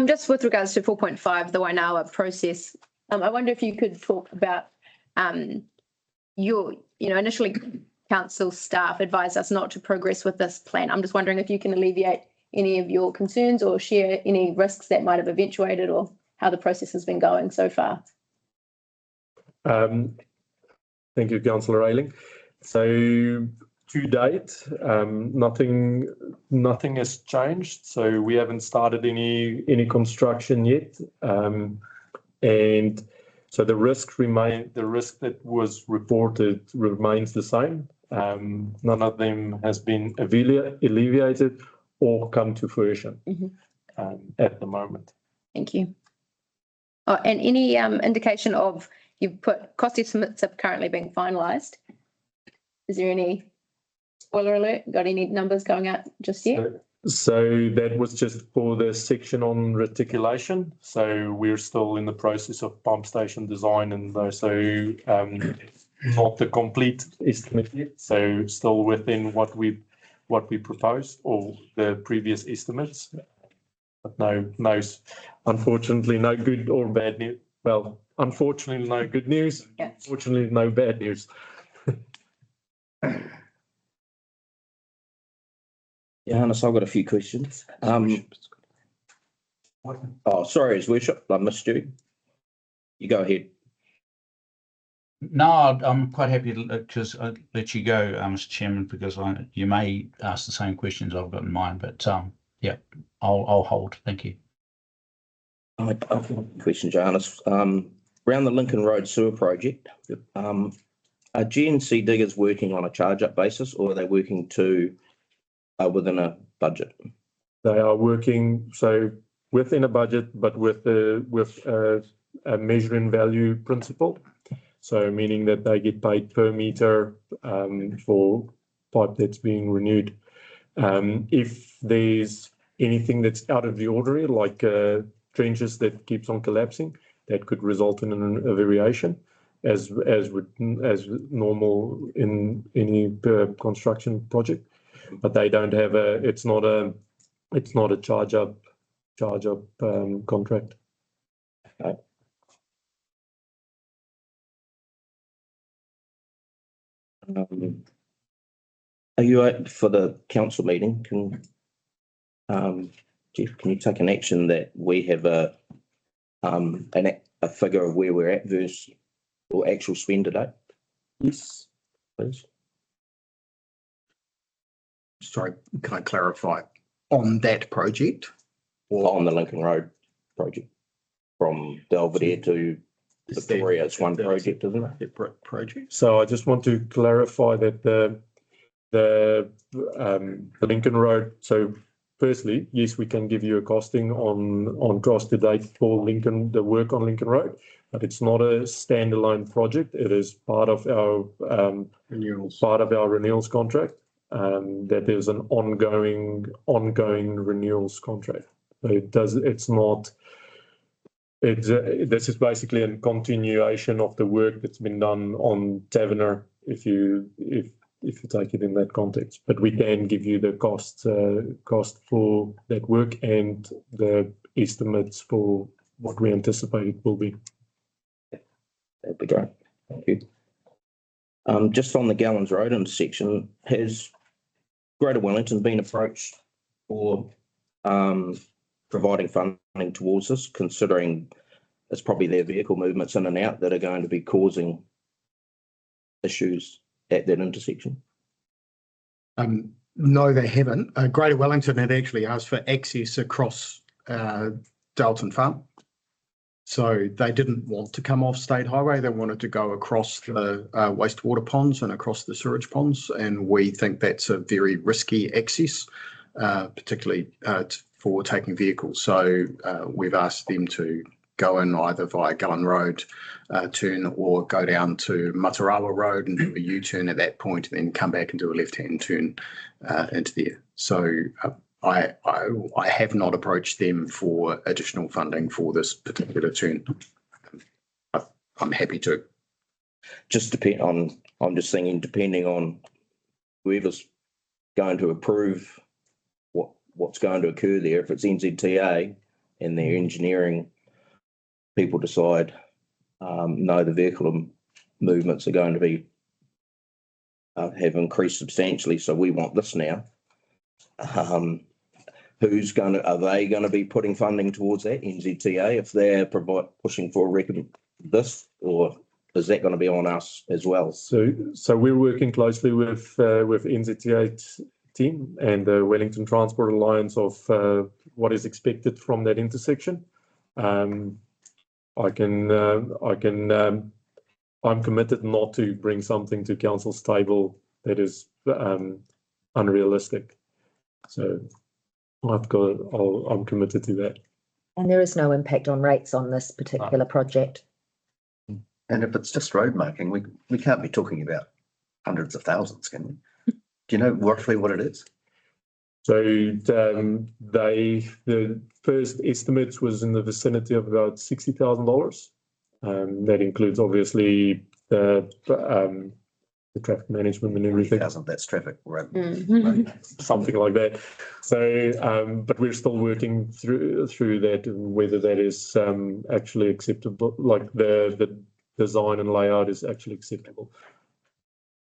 Just with regards to 4.5, the Wainoa process, I wonder if you could talk about initially council staff advised us not to progress with this plan. I'm just wondering if you can alleviate any of your concerns or share any risks that might have eventuated or how the process has been going so far.
Thank you, Councillor Ayling. So to date, nothing has changed. So we haven't started any construction yet, and so the risk that was reported remains the same. None of them has been alleviated or come to fruition at the moment.
Thank you. Oh, and any indication of, you've put cost estimates are currently being finalised. Is there any, spoiler alert, got any numbers going out just yet?
So that was just for the section on reticulation. So we're still in the process of pump station design and those. So not the complete estimate yet. So still within what we proposed or the previous estimates. But no, unfortunately, no good or bad news. Well, unfortunately, no good news.
Yeah.
Fortunately, no bad news.
Johannes, I've got a few questions. Sorry, His Worship, I missed you. You go ahead.
No, I'm quite happy to just let you go, Mr. Chairman, because you may ask the same questions I've got in mind, but yeah, I'll hold. Thank you.
I've got a question, Johannes. Around the Lincoln Road sewer project, are GNC diggers working on a charge-up basis, or are they working within a budget?
They are working. So within a budget, but with a measuring value principle. So meaning that they get paid per meter for pipe that's being renewed. If there's anything that's out of the ordinary, like trenches that keeps on collapsing, that could result in a variation, as normal in any construction project. But they don't have it's not a charge up contract.
Okay. Are you for the council meeting? Jeff, can you take an action that we have a figure of where we're at versus or actual spend today?
Yes,
Please.
Sorry, can I clarify on that project? Or
On the Lincoln Road project from Belvedere to Victoria, it's one project, isn't it?
separate project?
so I just want to clarify that the Lincoln Road. So firstly, yes, we can give you a costing on cost to date for the work on Lincoln Road, but it's not a standalone project. It is part of our renewals contract. That is an ongoing renewals contract. So this is basically a continuation of the work that's been done on Taverner, if you take it in that context. But we can give you the cost for that work and the estimates for what we anticipate it will be.
That'd be great. Thank you. Just on the Gallons Road intersection, has Greater Wellington been approached for providing funding towards this, considering it's probably their vehicle movements in and out that are going to be causing issues at that intersection?
No, they haven't. Greater Wellington had actually asked for access across Dalton Farm. So they didn't want to come off State Highway. They wanted to go across the wastewater ponds and across the sewage ponds. And we think that's a very risky access, particularly for taking vehicles. So we've asked them to go in either via Gullen Road turn or go down to Matarawa Road and do a U-turn at that point, and then come back and do a left-hand turn into there. So I have not approached them for additional funding for this particular turn. I'm happy to.
I'm just thinking, depending on whoever's going to approve what's going to occur there, if it's NZTA and their engineering people decide, no, the vehicle movements are going to be have increased substantially, so we want this now. Are they going to be putting funding towards that, NZTA, if they're pushing for this, or is that going to be on us as well?
So we're working closely with NZTA team and the Wellington Transport Alliance of what is expected from that intersection. I'm committed not to bring something to council's table that is unrealistic. So I'm committed to that.
And there is no impact on rates on this particular project.
And if it's just road marking, we can't be talking about hundreds of thousands, can we? Do you know roughly what it is?
So the first estimates was in the vicinity of about $60,000. That includes obviously the traffic management and everything.
20,000, that's traffic, right?
Something like that. So, but we're still working through that, and whether that is actually acceptable, like the design and layout is actually acceptable.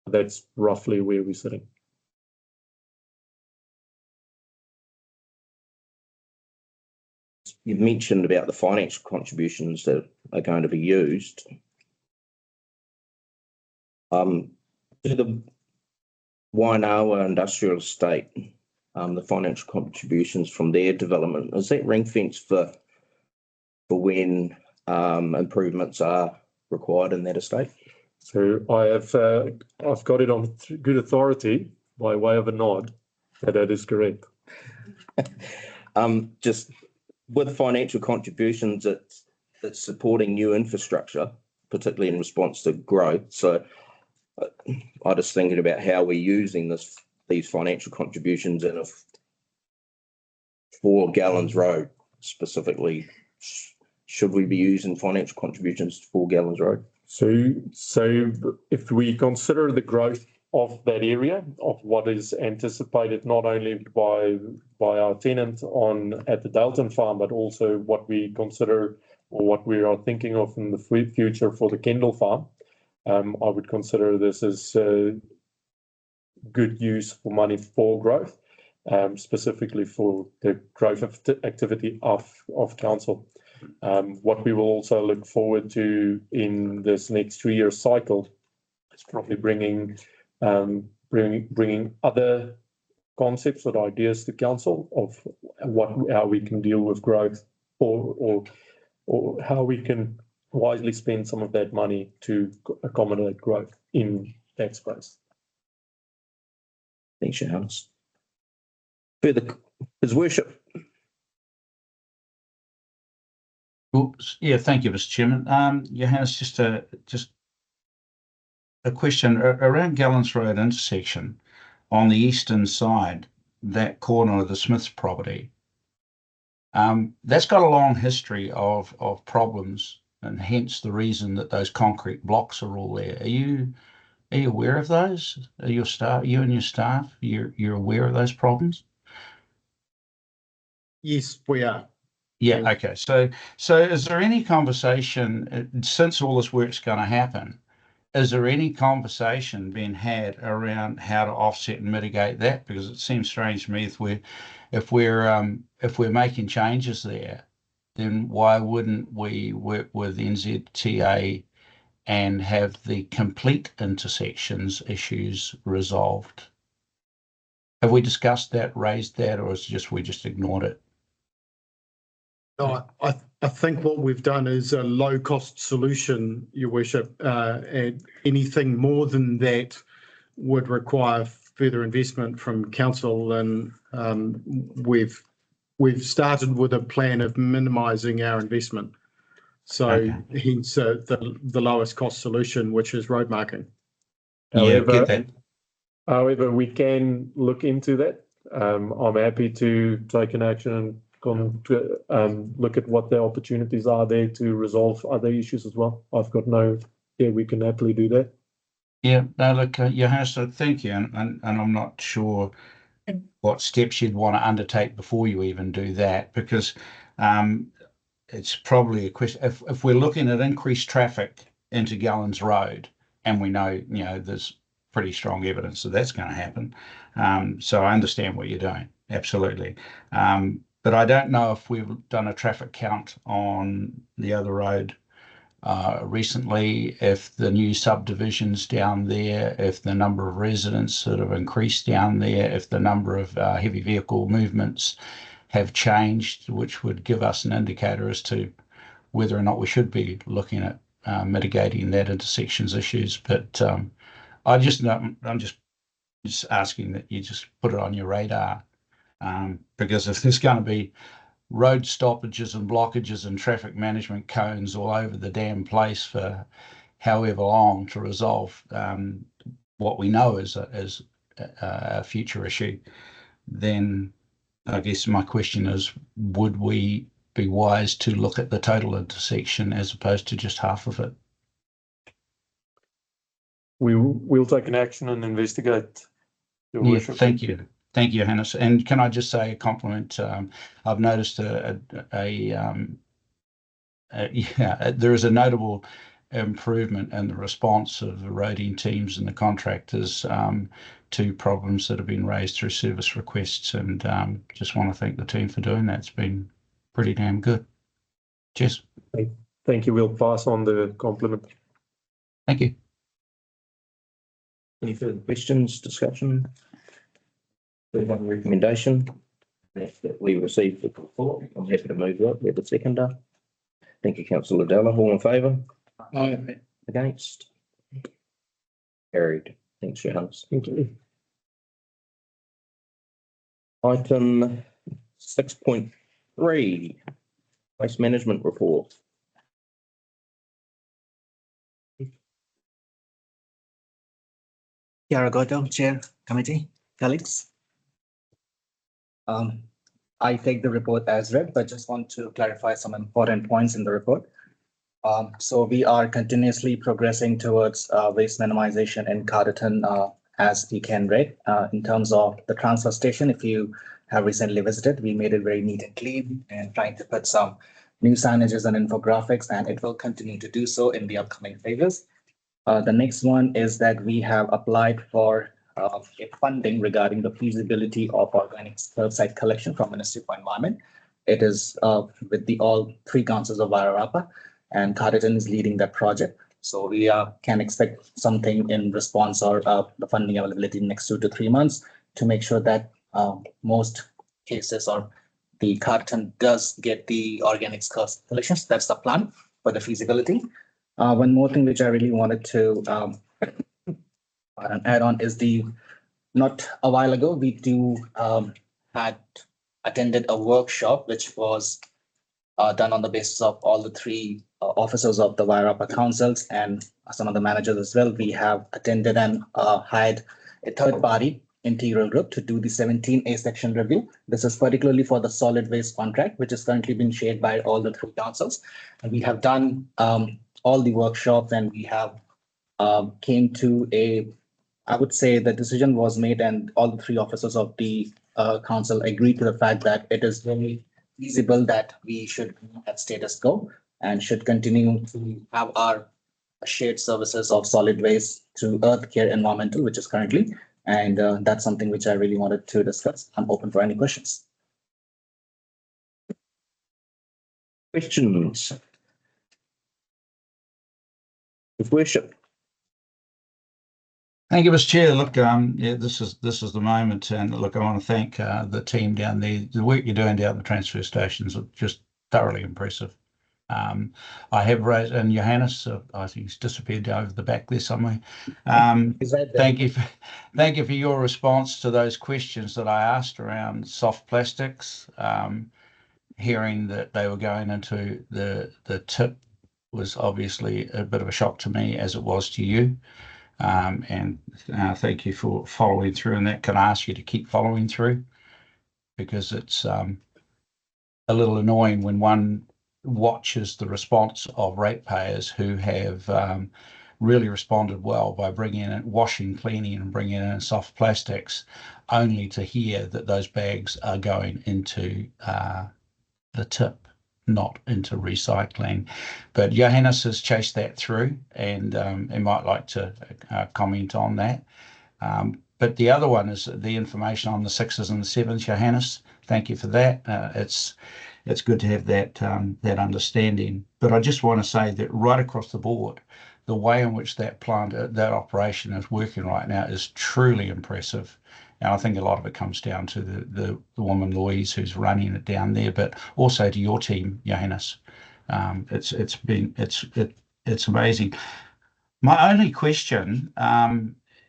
That's roughly where we're sitting.
You've mentioned about the financial contributions that are going to be used. To the Wainoa Industrial Estate, the financial contributions from their development, is that ring fence for when improvements are required in that estate?
So I've got it on good authority by way of a nod that is correct.
Just with financial contributions, it's supporting new infrastructure, particularly in response to growth. So I just thinking about how we're using these financial contributions in a 4 Gallons Road specifically. Should we be using financial contributions to 4 Gallons Road?
So if we consider the growth of that area, of what is anticipated not only by our tenant at the Dalton farm, but also what we consider or what we are thinking of in the future for the Kendall farm, I would consider this as good use for money for growth, specifically for the growth of activity of council. What we will also look forward to in this next 3-year cycle is probably bringing other concepts or ideas to council of how we can deal with growth or how we can wisely spend some of that money to accommodate growth in that space.
Thanks, Johannes. Further, His Worship.
Oops. Yeah, thank you, Mr. Chairman. Johannes, just a question around Gallons Road intersection on the eastern side, that corner of the Smiths property. That's got a long history of problems, and hence the reason that those concrete blocks are all there. Are you aware of those? Are you and your staff, you're aware of those problems?
Yes, we are.
Yeah, okay. So is there any conversation, since all this work's going to happen, is there any conversation being had around how to offset and mitigate that? Because it seems strange to me if we're making changes there, then why wouldn't we work with NZTA and have the complete intersections issues resolved? Have we discussed that, raised that, or is we just ignored it?
No, I think what we've done is a low-cost solution, Your Worship, and anything more than that would require further investment from council, and we've started with a plan of minimising our investment. So hence the lowest cost solution, which is road marking.
However, we can look into that. I'm happy to take an action and look at what the opportunities are there to resolve other issues as well. We can happily do that.
Yeah, no, look, Johannes, thank you. And I'm not sure what steps you'd want to undertake before you even do that, because it's probably a question. If we're looking at increased traffic into Gallons Road, and we know, there's pretty strong evidence that that's going to happen. So I understand what you're doing. Absolutely. But I don't know if we've done a traffic count on the other road recently, if the new subdivisions down there, if the number of residents sort of increased down there, if the number of heavy vehicle movements have changed, which would give us an indicator as to whether or not we should be looking at mitigating that intersections issues. But I'm just asking that you just put it on your radar, because if there's going to be road stoppages and blockages and traffic management cones all over the damn place for however long to resolve what we know is a future issue, then I guess my question is, would we be wise to look at the total intersection as opposed to just half of it?
We'll take an action and investigate. Your Worship.
Thank you. Thank you, Hannes. And can I just say a compliment? I've noticed there is a notable improvement in the response of the roading teams and the contractors to problems that have been raised through service requests. And just want to thank the team for doing that. It's been pretty damn good. Cheers.
Thank you. We'll pass on the compliment.
Thank you.
Any further questions, discussion? We have a recommendation that we received the report. I'm happy to move that. We have a seconder. Thank you, Councillor Della. All in favour?
Aye.
Against? Carried. Thanks, Johannes.
Thank you.
Item 6.3, Waste management report.
Karakia Chair Committee, colleagues. I take the report as read, but just want to clarify some important points in the report. So we are continuously progressing towards waste minimization in Carterton, as we can read. In terms of the transfer station, if you have recently visited, we made it very neat and clean and trying to put some new signages and infographics, and it will continue to do so in the upcoming phases. The next one is that we have applied for a funding regarding the feasibility of organic curbside collection from Ministry for Environment. It is with the all three councils of Wairarapa, and Carterton is leading that project. So we can expect something in response or the funding availability in the next 2 to 3 months to make sure that most cases or the Carterton does get the organic collections. That's the plan for the feasibility. One more thing which I really wanted to add on is not a while ago, we had attended a workshop which was done on the basis of all the three officers of the Wairarapa councils and some of the managers as well. We have attended and hired a third party integral group to do the 17A section review. This is particularly for the solid waste contract, which is currently being shared by all the three councils. And we have done all the workshops, and we have came to I would say the decision was made and all the three officers of the council agreed to the fact that it is very feasible that we should at status quo and should continue to have our shared services of solid waste to earth care environmental, which is currently. And that's something which I really wanted to discuss. I'm open for any questions.
Questions? With worship.
Thank you, Mr. Chair. Look, yeah, this is the moment, and look, I want to thank the team down there. The work you're doing down at the transfer stations is just thoroughly impressive. I have raised, and Johannes, I think he's disappeared over the back there somewhere. Thank you for your response to those questions that I asked around soft plastics. Hearing that they were going into the tip was obviously a bit of a shock to me, as it was to you. And thank you for following through, and that can I ask you to keep following through, because it's a little annoying when one watches the response of ratepayers who have really responded well by bringing in washing, cleaning and bringing in soft plastics, only to hear that those bags are going into the tip, not into recycling. But Johannes has chased that through, and he might like to comment on that. But the other one is the information on the 6s and the 7s, Johannes. Thank you for that. It's good to have that understanding. But I just want to say that right across the board, the way in which that plant, that operation is working right now is truly impressive. And I think a lot of it comes down to the woman Louise who's running it down there, but also to your team, Johannes. It's amazing. My only question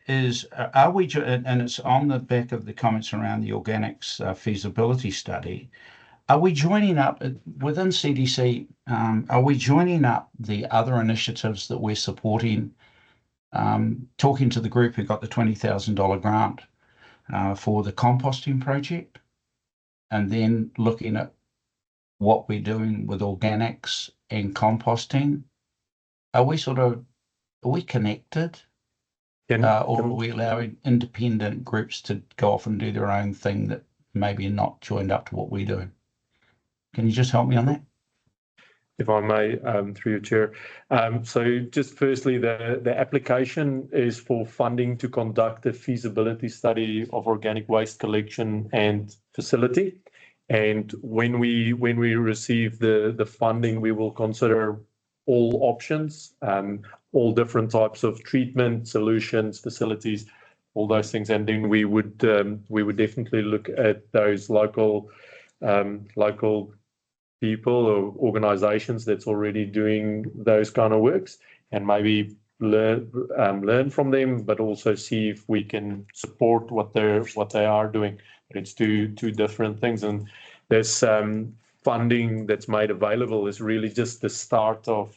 is, are we, and it's on the back of the comments around the organics feasibility study, are we joining up within CDC? Are we joining up the other initiatives that we're supporting? Talking to the group who got the $20,000 grant for the composting project, and then looking at what we're doing with organics and composting. Are we connected? Or are we allowing independent groups to go off and do their own thing that maybe not joined up to what we're doing? Can you just help me on that?
If I may, through your chair. So just firstly, the application is for funding to conduct a feasibility study of organic waste collection and facility. And when we receive the funding, we will consider all options, all different types of treatment solutions, facilities, all those things. And then we would definitely look at those local people or organizations that's already doing those kind of works, and maybe learn from them, but also see if we can support what they are doing. It's two different things, and there's funding that's made available is really just the start of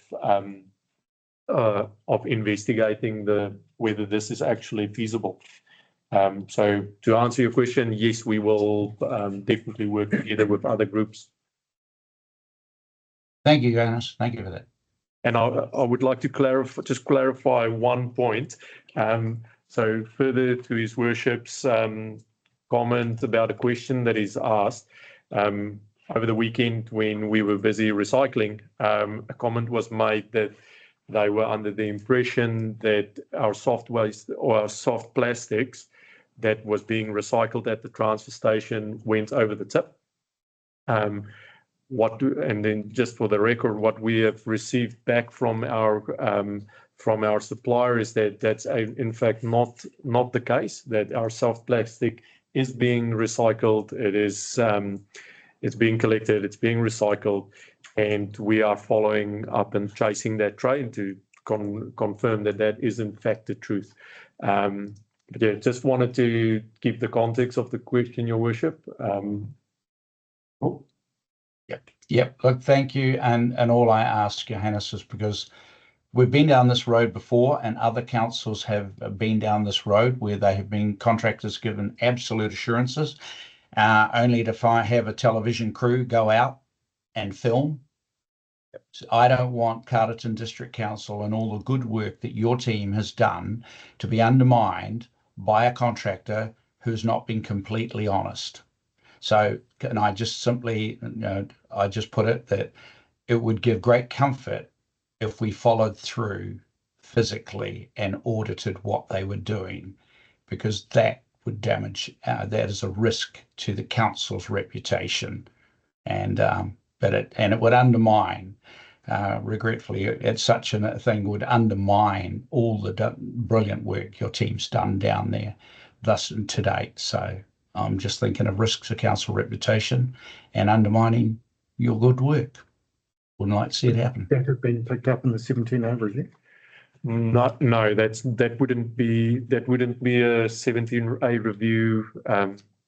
investigating whether this is actually feasible. So to answer your question, yes, we will definitely work together with other groups.
Thank you, Johannes. Thank you for that.
And I would like to clarify one point. So further to His Worship's comment about a question that is asked, over the weekend when we were busy recycling, a comment was made that they were under the impression that our soft waste or our soft plastics that was being recycled at the transfer station went over the tip. And then just for the record, what we have received back from our supplier is that that's in fact not the case, that our soft plastic is being recycled. It is it's being collected, it's being recycled, and we are following up and chasing that train to confirm that that is in fact the truth. But yeah, just wanted to give the context of the question, Your Worship.
Yep. Look, thank you. And all I ask, Johannes, is because we've been down this road before, and other councils have been down this road where they have been contractors given absolute assurances, only to have a television crew go out and film. So I don't want Carterton District Council and all the good work that your team has done to be undermined by a contractor who's not been completely honest. So can I just simply, I just put it that it would give great comfort if we followed through physically and audited what they were doing, because that would damage, that is a risk to the council's reputation, and it would undermine, regretfully, it's such a thing would undermine all the brilliant work your team's done down there thus to date. So I'm just thinking of risks to council reputation and undermining your good work. Wouldn't like to see it happen.
That had been picked up in the 17A review.
No, that wouldn't be a 17A review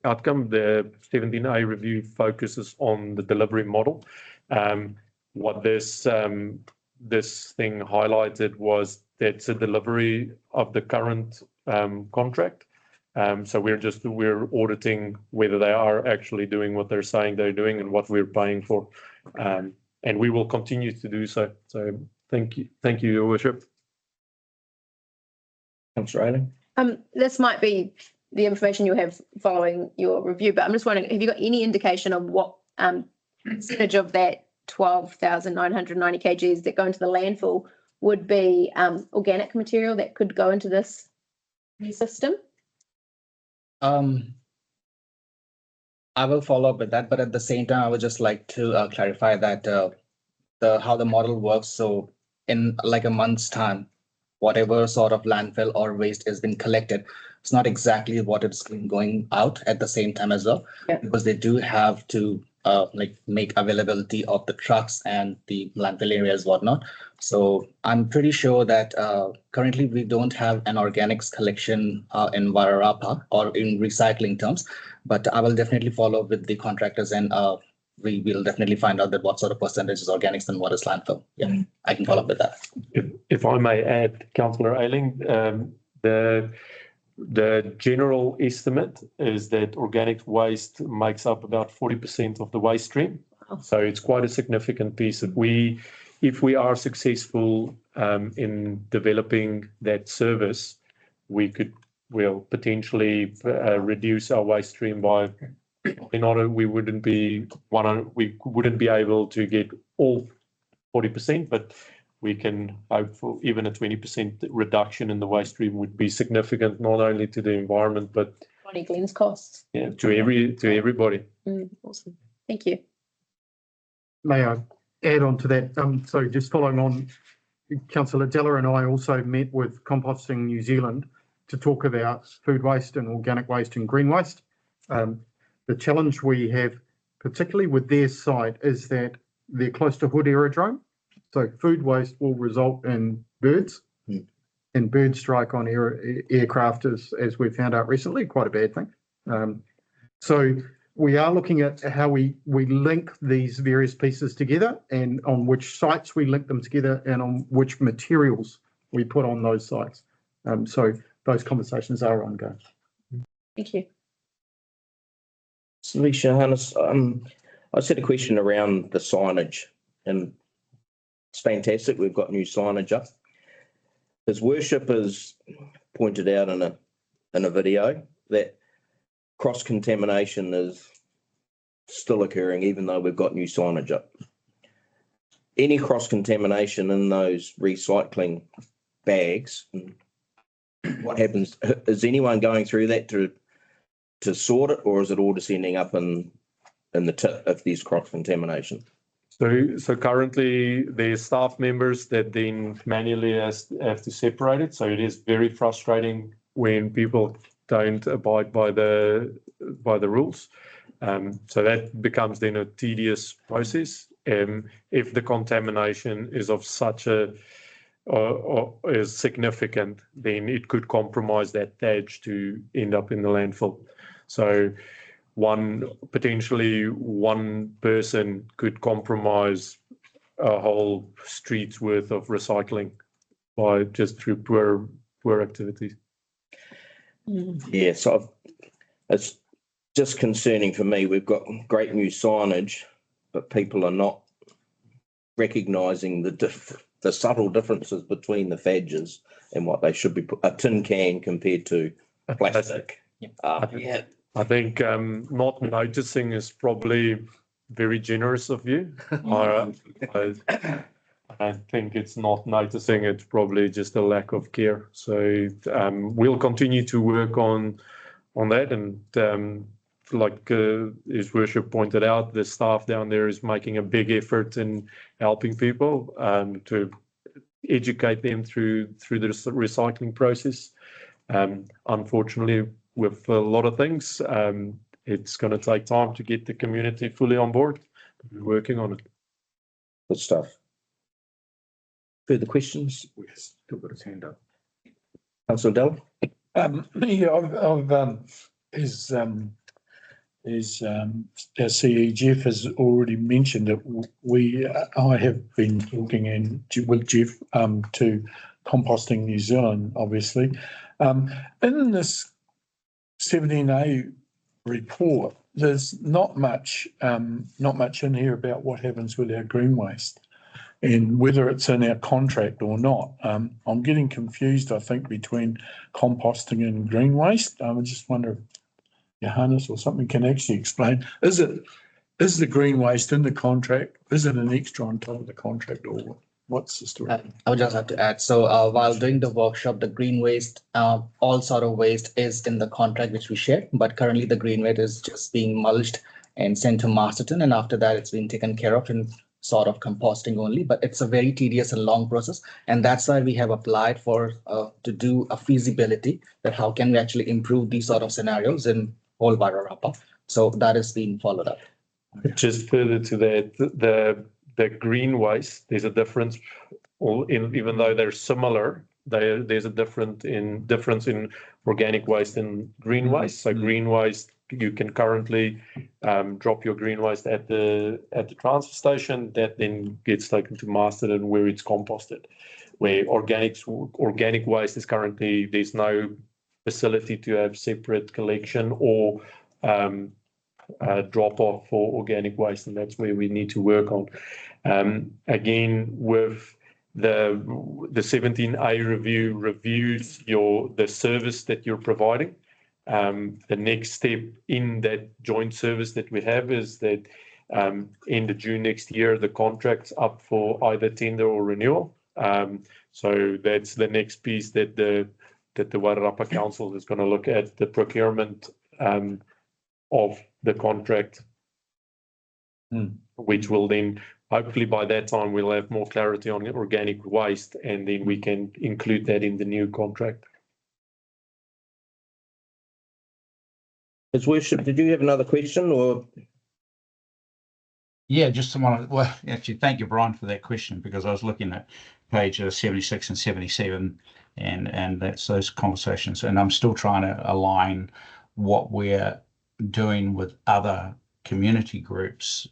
outcome. The 17A review focuses on the delivery model. What this thing highlighted was that's a delivery of the current contract. So we're auditing whether they are actually doing what they're saying they're doing and what we're paying for, and we will continue to do so. So thank you, Your Worship.
Councillor Ayling.
This might be the information you have following your review, but I'm just wondering, have you got any indication of what percentage of that 12,990 kgs that go into the landfill would be organic material that could go into this new system?
I will follow up with that, but at the same time, I would just like to clarify that how the model works. So in like a month's time, whatever sort of landfill or waste has been collected, it's not exactly what it's been going out at the same time as well, because they do have to make availability of the trucks and the landfill areas, whatnot. So I'm pretty sure that currently we don't have an organics collection in Wairarapa or in recycling terms, but I will definitely follow up with the contractors, and we will definitely find out that what sort of percentage is organics and what is landfill. Yeah, I can follow up with that.
If I may add, Councillor Ayling, the general estimate is that organic waste makes up about 40% of the waste stream. So it's quite a significant piece. If we are successful in developing that service, we'll potentially reduce our waste stream by, we wouldn't be able to get all 40%, but we can hope for even a 20% reduction in the waste stream would be significant, not only to the environment, but
Bonnie Glenn's costs.
Yeah, to everybody.
Awesome. Thank you.
May I add on to that? So just following on, Councillor Della and I also met with Composting New Zealand to talk about food waste and organic waste and green waste. The challenge we have, particularly with their site, is that they're close to Hood Aerodrome. So food waste will result in birds, and bird strike on aircraft is, as we found out recently, quite a bad thing. So we are looking at how we link these various pieces together and on which sites we link them together and on which materials we put on those sites. So those conversations are ongoing.
Thank you.
Alicia, Hannes, I said a question around the signage, and it's fantastic. We've got new signage up. As Worship has pointed out in a video, that cross-contamination is still occurring even though we've got new signage up. Any cross-contamination in those recycling bags, what happens? Is anyone going through that to sort it, or is it all just ending up in the tip if there's cross-contamination?
So currently there's staff members that then manually have to separate it. So it is very frustrating when people don't abide by the rules. So that becomes then a tedious process. If the contamination is of such or is significant, then it could compromise that badge to end up in the landfill. So potentially one person could compromise a whole street's worth of recycling by just through poor activities.
Yeah, so it's just concerning for me. We've got great new signage, but people are not recognising the subtle differences between the fadges and what they should be. A tin can compared to plastic. Yeah.
I think not noticing is probably very generous of you. I think it's not noticing, it's probably just a lack of care. So we'll continue to work on that. And like His Worship pointed out, the staff down there is making a big effort in helping people to educate them through the recycling process. Unfortunately, with a lot of things, it's going to take time to get the community fully on board. We're working on it.
Good stuff. Further questions?
Yes, still got his hand up.
Councillor Dell?
Yeah, our CE Jeff has already mentioned that I have been talking with Jeff to Composting New Zealand, obviously. In this 17A report, there's not much in here about what happens with our green waste and whether it's in our contract or not. I'm getting confused, I think, between composting and green waste. I just wonder if Johannes or something can actually explain. Is the green waste in the contract? Is it an extra on top of the contract, or what's the story?
I would just have to add, so while doing the workshop, the green waste, all sort of waste is in the contract which we share, but currently the green waste is just being mulched and sent to Masterton, and after that it's been taken care of in sort of composting only, but it's a very tedious and long process, and that's why we have applied for to do a feasibility that how can we actually improve these sort of scenarios in whole Wairarapa. So that is being followed up.
Just further to that, the green waste, there's a difference, even though they're similar, there's a difference in organic waste and green waste. So green waste, you can currently drop your green waste at the transfer station. That then gets taken to Masterton where it's composted. Where organic waste is currently, there's no facility to have separate collection or drop off for organic waste, and that's where we need to work on. Again, with the 17A review reviews the service that you're providing. The next step in that joint service that we have is that end of June next year, the contract's up for either tender or renewal. So that's the next piece that the Wairarapa Council is going to look at, the procurement of the contract, which will then, hopefully by that time, we'll have more clarity on organic waste, and then we can include that in the new contract.
His Worship, did you have another question, or?
Yeah, just someone. Well, actually, thank you, Brian, for that question, because I was looking at page 76 and 77, and that's those conversations, and I'm still trying to align what we're doing with other community groups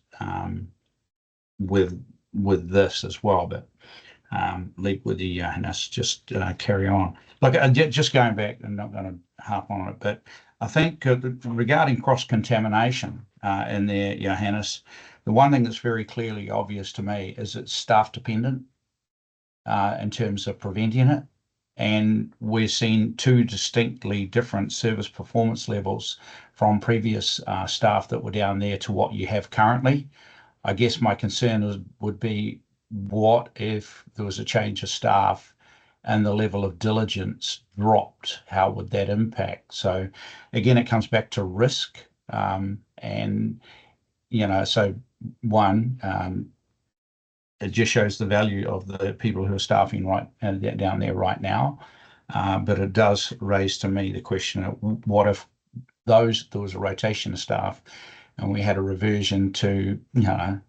with this as well. But leave with you, Johannes, just carry on. Look, just going back, I'm not going to harp on it, but I think regarding cross-contamination in there, Johannes, the one thing that's very clearly obvious to me is it's staff dependent in terms of preventing it. And we're seeing two distinctly different service performance levels from previous staff that were down there to what you have currently. I guess my concern would be, what if there was a change of staff and the level of diligence dropped? How would that impact? So again, it comes back to risk. And, you know, so one, it just shows the value of the people who are staffing right down there right now. But it does raise to me the question of, what if there was a rotation of staff and we had a reversion to, you know,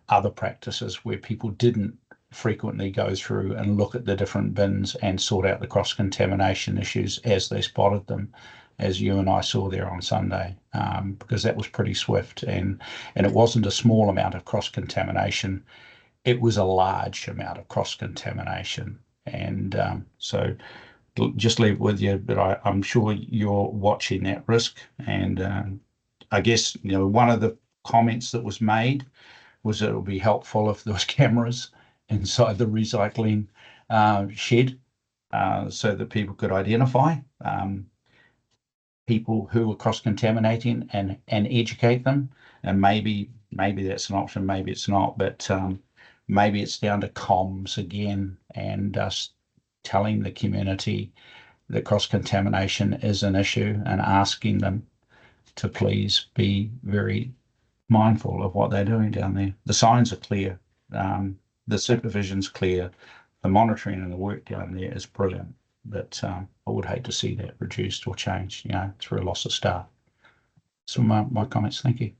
other practices where people didn't frequently go through and look at the different bins and sort out the cross-contamination issues as they spotted them, as you and I saw there on Sunday, because that was pretty swift, and it wasn't a small amount of cross-contamination, it was a large amount of cross-contamination. And so just leave it with you, but I'm sure you're watching that risk. And I guess, you know, one of the comments that was made was that it would be helpful if there was cameras inside the recycling shed, so that people could identify people who were cross-contaminating and educate them. And maybe that's an option, maybe it's not, but maybe it's down to comms again, and us telling the community that cross-contamination is an issue and asking them to please be very mindful of what they're doing down there. The signs are clear, the supervision's clear, the monitoring and the work down there is brilliant. But I would hate to see that reduced or changed, you know, through a loss of staff. So my comments. Thank you.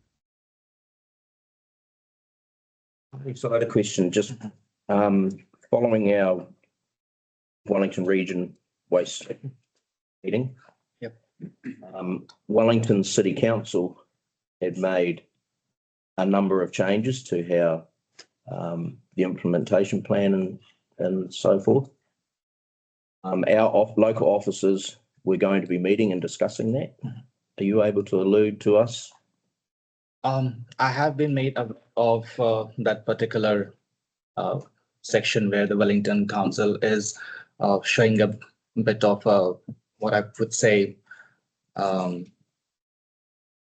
So I had a question, just following our Wellington Region Waste meeting.
Yep.
Wellington City Council had made a number of changes to how the implementation plan and so forth. Our local officers were going to be meeting and discussing that. Are you able to allude to us?
I have been made of that particular section where the Wellington Council is showing a bit of what I would say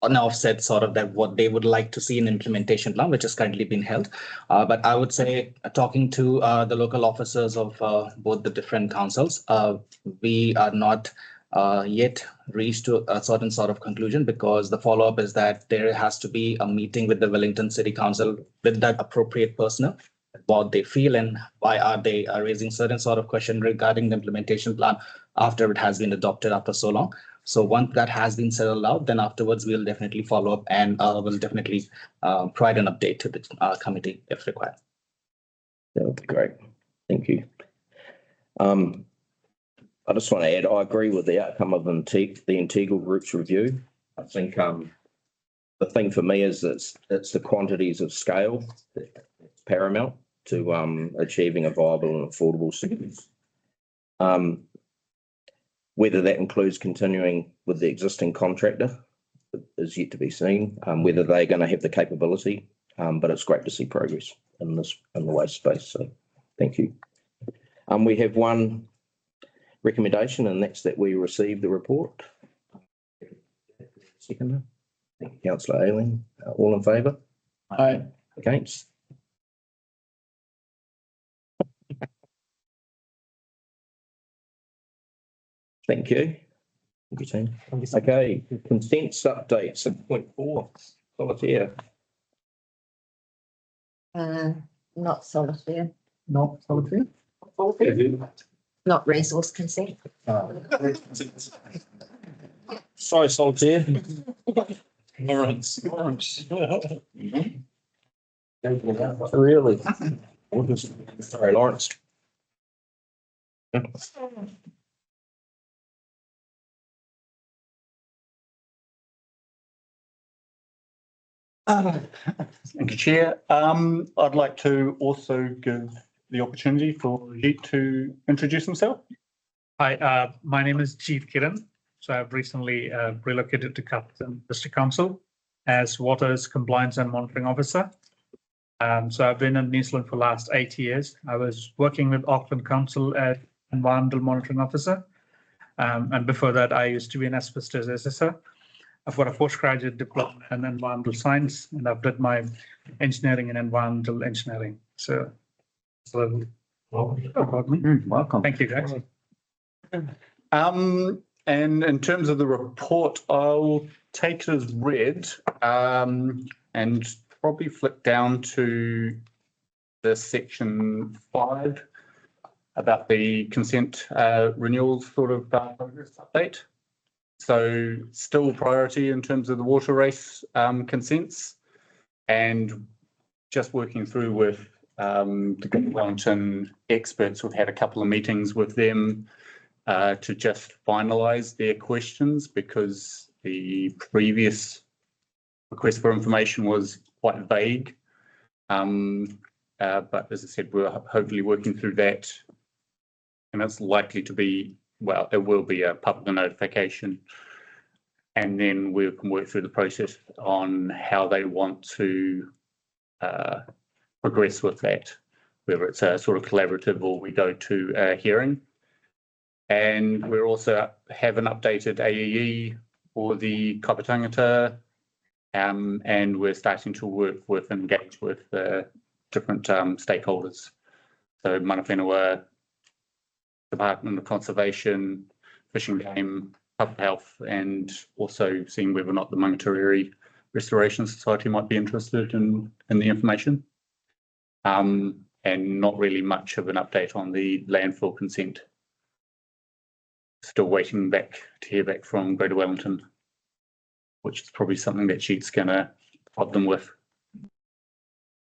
an offset sort of that what they would like to see in implementation plan, which is currently being held. But I would say, talking to the local officers of both the different councils, we are not yet reached to a certain sort of conclusion, because the follow-up is that there has to be a meeting with the Wellington City Council with that appropriate personnel, what they feel and why are they raising certain sort of question regarding the implementation plan after it has been adopted after so long. So once that has been settled out, then afterwards we'll definitely follow up and we'll definitely provide an update to the committee if required.
That would be great. Thank you. I just want to add, I agree with the outcome of the integral group's review. I think the thing for me is it's the quantities of scale that's paramount to achieving a viable and affordable service. Whether that includes continuing with the existing contractor is yet to be seen, whether they're going to have the capability, but it's great to see progress in the waste space. So thank you. We have one recommendation, and that's that we receive the report. Second. Thank you, Councillor Ayling. All in favour?
Aye.
Against? Thank you. Thank you, team. Okay, consents update 6.4. Solitaire.
Not solitaire,
Not solitary.
not resource consent.
Sorry, Solitaire.
Lawrence.
Really? Sorry, Lawrence.
Thank you, Chair. I'd like to also give the opportunity for Jeet to introduce himself.
Hi, my name is Jeet Kiran. So I've recently relocated to Carterton District Council as Waters Compliance and Monitoring Officer. So I've been in New Zealand for the last 8 years. I was working with Auckland Council as Environmental Monitoring Officer. And before that, I used to be an asbestos assessor. I've got a postgraduate diploma in environmental science, and I've did my engineering in environmental engineering. So about me.
Welcome.
Thank you, guys.
And in terms of the report, I'll take it as read, and probably flick down to the section 5 about the consent renewal sort of progress update. So still priority in terms of the water race consents, and just working through with the Greater Wellington experts. We've had a couple of meetings with them to just finalise their questions, because the previous request for information was quite vague. But as I said, we're hopefully working through that, and it's likely to be, well, it will be a public notification, and then we can work through the process on how they want to progress with that, whether it's a sort of collaborative or we go to a hearing. And we're also have an updated AEE for the Kaipa tangata, and we're starting to work with and engage with different stakeholders. So Mana Whenua, Department of Conservation, Fish and Game, Public Health, and also seeing whether or not the Mangatariri Restoration Society might be interested in the information. And not really much of an update on the landfill consent. Still waiting to hear back from Greater Wellington, which is probably something that Jeet's going to help them with.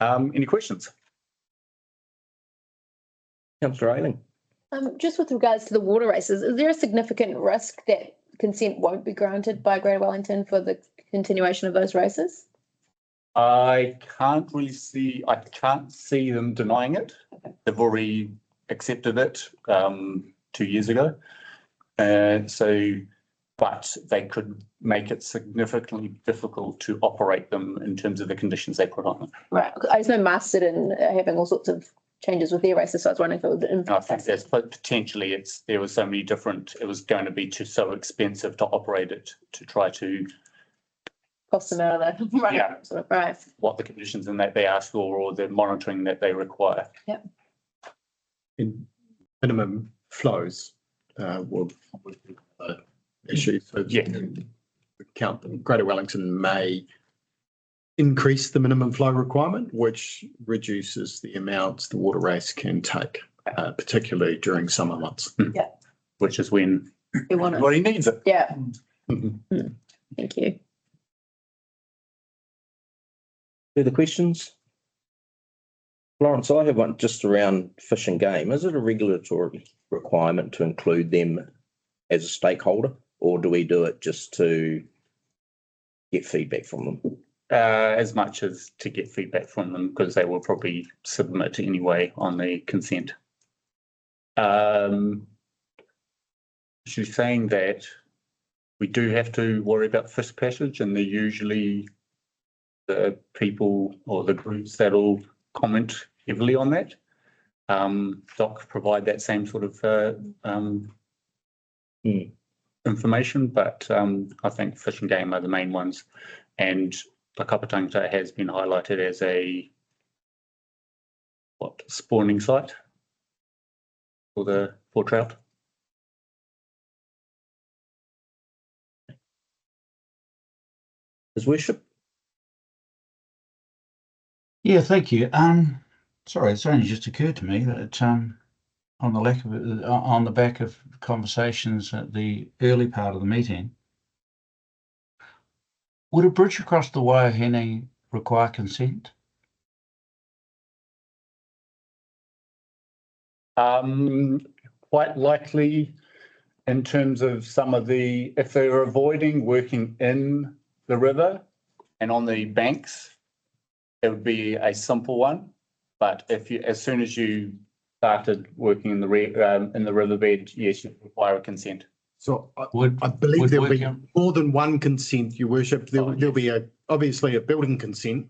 Any questions?
Councillor Ayling.
Just with regards to the water races, is there a significant risk that consent won't be granted by Greater Wellington for the continuation of those races?
I can't see them denying it. They've already accepted it 2 years ago. But they could make it significantly difficult to operate them in terms of the conditions they put on them.
Right. I just know Masterton having all sorts of changes with their races, so I was wondering if it would impact.
I think there's potentially there was so many different, it was going to be so expensive to operate it, to try to
cost them out of the right.
Yeah.
Sort of, right.
What the conditions in that they ask for, or the monitoring that they require.
Yep.
In minimum flows will be the issue. So
Yeah.
Greater Wellington may increase the minimum flow requirement, which reduces the amounts the water race can take, particularly during summer months.
Yeah.
Which is when
We want it.
everybody needs it.
Yeah.
Mm-hmm.
Thank you.
Further questions? Lawrence, I have one just around Fish and Game. Is it a regulatory requirement to include them as a stakeholder, or do we do it just to get feedback from them?
As much as to get feedback from them, because they will probably submit anyway on the consent. She's saying that we do have to worry about fish passage, and they're usually the people or the groups that'll comment heavily on that. DOC provide that same sort of information, but I think Fish and Game are the main ones, and the Kaipa tangata has been highlighted as a spawning site for trout.
His Worship.
Yeah, thank you. Sorry, it's only just occurred to me that on the back of conversations at the early part of the meeting, would a bridge across the Waiohine require consent?
Quite likely, in terms of some of if they're avoiding working in the river
And on the banks, it would be a simple one. But if you, as soon as you started working in the riverbed, yes, you require a consent.
So I believe there'll be more than one consent, Your Worship. There'll be obviously a building consent,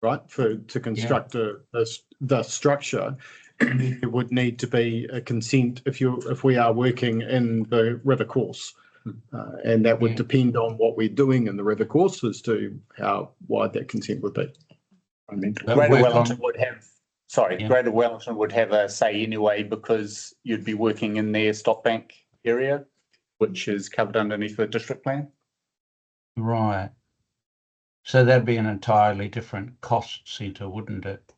right, to construct the structure. And then there would need to be a consent if we are working in the river course. And that would depend on what we're doing in the river course as to how wide that consent would be.
Greater Wellington would have a say anyway, because you'd be working in their stop bank area, which is covered underneath the district plan.
Right. So that'd be an entirely different cost centre, wouldn't it?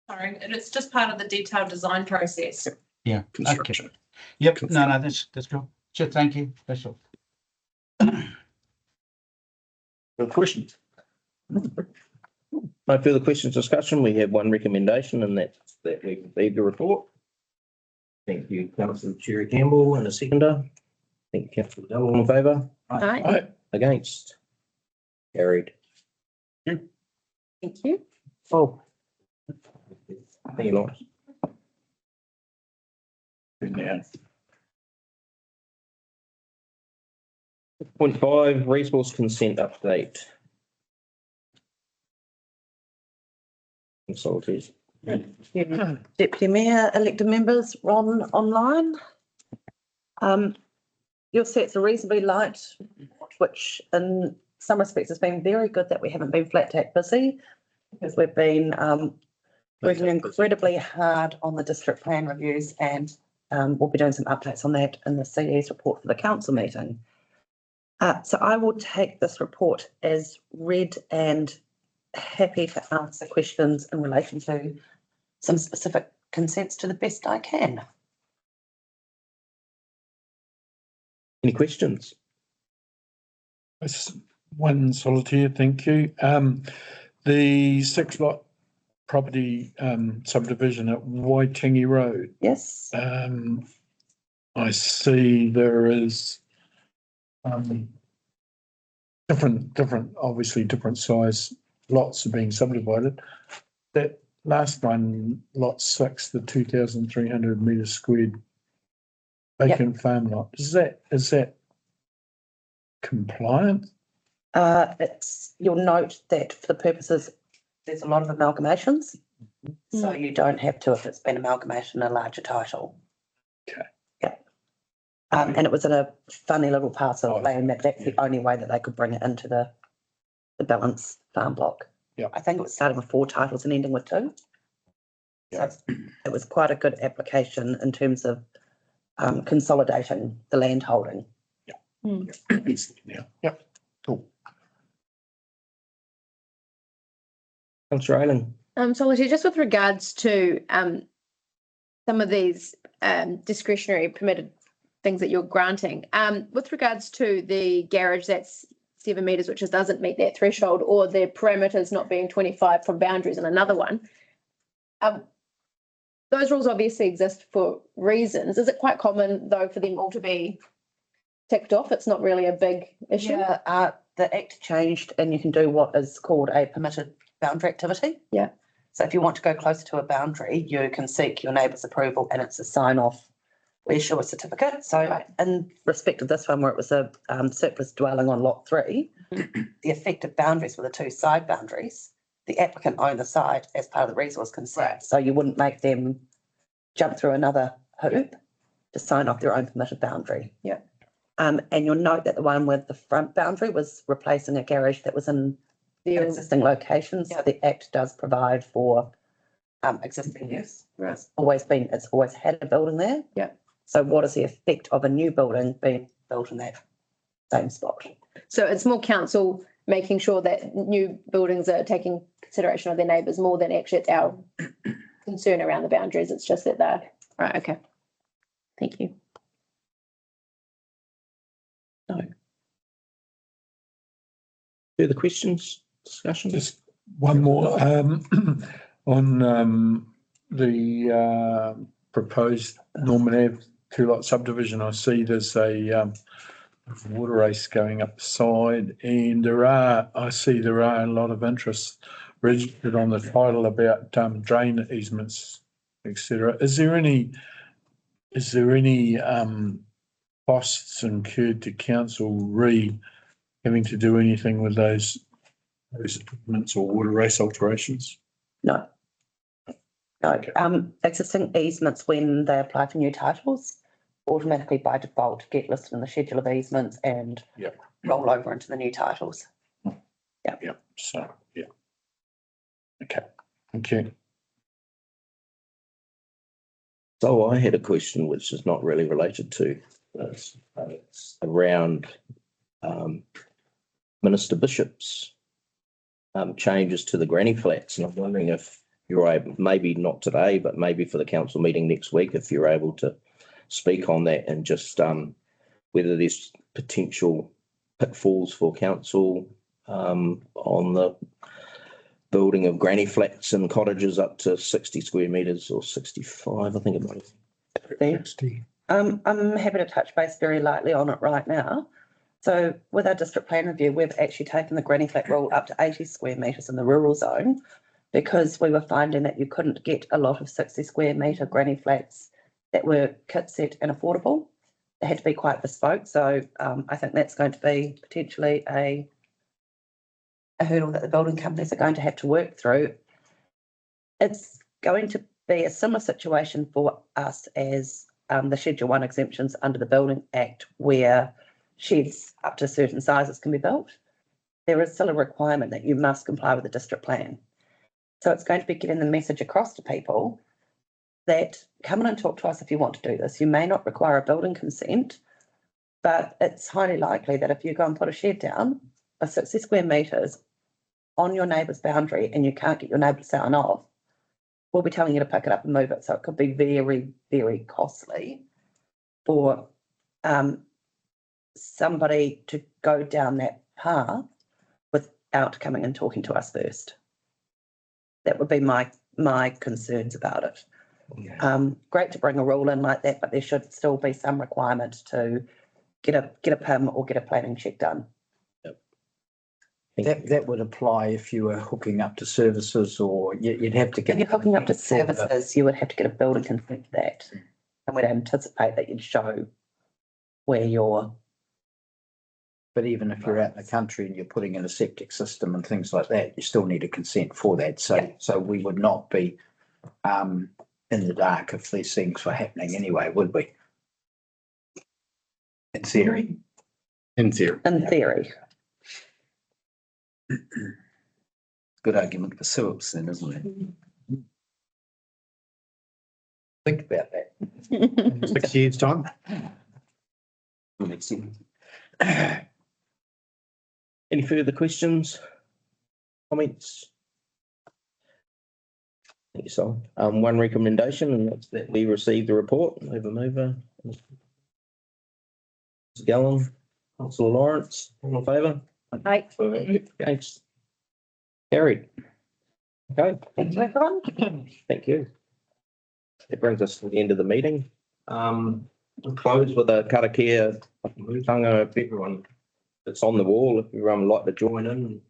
Sorry, and it's just part of the detailed design process.
Yeah.
Construction.
Okay. Yep. No, that's cool. Sure. Thank you. That's all.
Good questions. No further questions, discussion. We have one recommendation, and that's that we leave the report. Thank you, Councillor Cherry Campbell, and a seconder. Thank you, Councillor Dell. All in favour?
Aye.
Against? Carried.
Thank you.
Oh. Thank you, Lawrence.
Yeah.
0.5 resource consent update. Consultees.
Deputy Mayor, elected members, Ron online. You'll see it's a reasonably light, which in some respects has been very good that we haven't been flat tack busy, because we've been working incredibly hard on the district plan reviews, and we'll be doing some updates on that in the CE's report for the council meeting. So I will take this report as read and happy to answer questions in relation to some specific consents to the best I can.
Any questions?
One solitaire, thank you. The 6-lot property subdivision at Waitangi Road.
Yes.
I see there is different, obviously different size lots are being subdivided. That last one, lot 6, the 2,300 metres squared vacant farm lot, is that compliant?
You'll note that for the purposes, there's a lot of amalgamations. So you don't have to if it's been amalgamation in a larger title.
Okay.
Yeah. And it was in a funny little parcel of land that that's the only way that they could bring it into the balance farm block.
Yeah.
I think it was starting with 4 titles and ending with 2.
Yeah.
So it was quite a good application in terms of consolidating the land holding.
Yeah. Yep. Cool.
Councillor Ayling.
Solitaire, just with regards to some of these discretionary permitted things that you're granting, with regards to the garage that's 7 metres, which doesn't meet that threshold, or the parameters not being 25 from boundaries and another one, those rules obviously exist for reasons. Is it quite common though for them all to be ticked off? It's not really a big issue.
Yeah, the Act changed and you can do what is called a permitted boundary activity.
Yeah.
So if you want to go closer to a boundary, you can seek your neighbour's approval and it's a sign-off. We issue a certificate. So in respect of this one where it was a surplus dwelling on lot 3, the effective boundaries were the 2 side boundaries. The applicant owned the site as part of the resource consent. Right. So you wouldn't make them jump through another hoop to sign off their own permitted boundary.
Yeah.
And you'll note that the one with the front boundary was replacing a garage that was in the existing location. So the Act does provide for existing use.
Right.
It's always had a building there.
Yeah.
So what is the effect of a new building being built in that same spot?
So it's more council making sure that new buildings are taking consideration of their neighbours more than actually it's our concern around the boundaries. It's just that they're right. Okay. Thank you.
No. Further questions, discussion?
Just one more on the proposed Norman Ave 2-lot subdivision. I see there's a water race going up the side, and I see there are a lot of interest registered on the title about drain easements, etc. Is there any costs incurred to council having to do anything with those easements or water race alterations?
No. No, existing easements, when they apply for new titles, automatically by default get listed in the schedule of easements and roll over into the new titles.
Yeah, so, yeah. Okay, thank you.
So I had a question which is not really related to this. It's around Minister Bishop's changes to the granny flats, and I'm wondering if you're able, maybe not today, but maybe for the council meeting next week, if you're able to speak on that and just whether there's potential pitfalls for council on the building of granny flats and cottages up to 60 square metres or 65, I think it might be.
I'm happy to touch base very lightly on it right now. So with our district plan review, we've actually taken the granny flat rule up to 80 square metres in the rural zone, because we were finding that you couldn't get a lot of 60 square metre granny flats that were kit set and affordable. They had to be quite bespoke. So I think that's going to be potentially a hurdle that the building companies are going to have to work through. It's going to be a similar situation for us as the Schedule 1 exemptions under the Building Act, where sheds up to certain sizes can be built. There is still a requirement that you must comply with the district plan. So it's going to be getting the message across to people that come in and talk to us if you want to do this. You may not require a building consent, but it's highly likely that if you go and put a shed down of 60 square metres on your neighbour's boundary and you can't get your neighbour to sign off, we'll be telling you to pick it up and move it. So it could be very, very costly for somebody to go down that path without coming and talking to us first. That would be my concerns about it. Great to bring a rule in like that, but there should still be some requirement to get a PIM or get a planning check done.
That would apply if you were hooking up to services, or you'd have to get.
If you're hooking up to services, you would have to get a building consent for that. And we'd anticipate that you'd show where you're.
But even if you're out in the country and you're putting in a septic system and things like that, you still need a consent for that. So we would not be in the dark if these things were happening anyway, would we? In theory.
In theory.
In theory.
Good argument for SUPs then, isn't it? Think about that.
6 years' time.
Makes sense.
Any further questions, comments? Thank you, Simon. One recommendation, and that's that we receive the report. We have a mover. Mr. Gallen, Councillor Lawrence, all in favour?
Aye.
Against? Carried. Okay.
Thank you, everyone.
Thank you. That brings us to the end of the meeting. We'll close with a Karakia Whakamutunga. If everyone that's on the wall, if everyone would like to join in.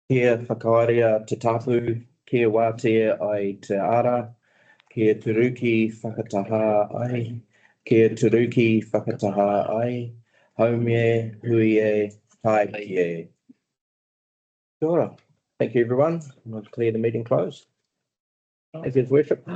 Kia whakaaria te tapu, kia wātea ai te ara, kia turuki whakataha ai, kia turuki whakataha ai, haumie hui tai kie. Kia ora. Thank you, everyone. I'll declare the meeting closed. Thank you, Worship.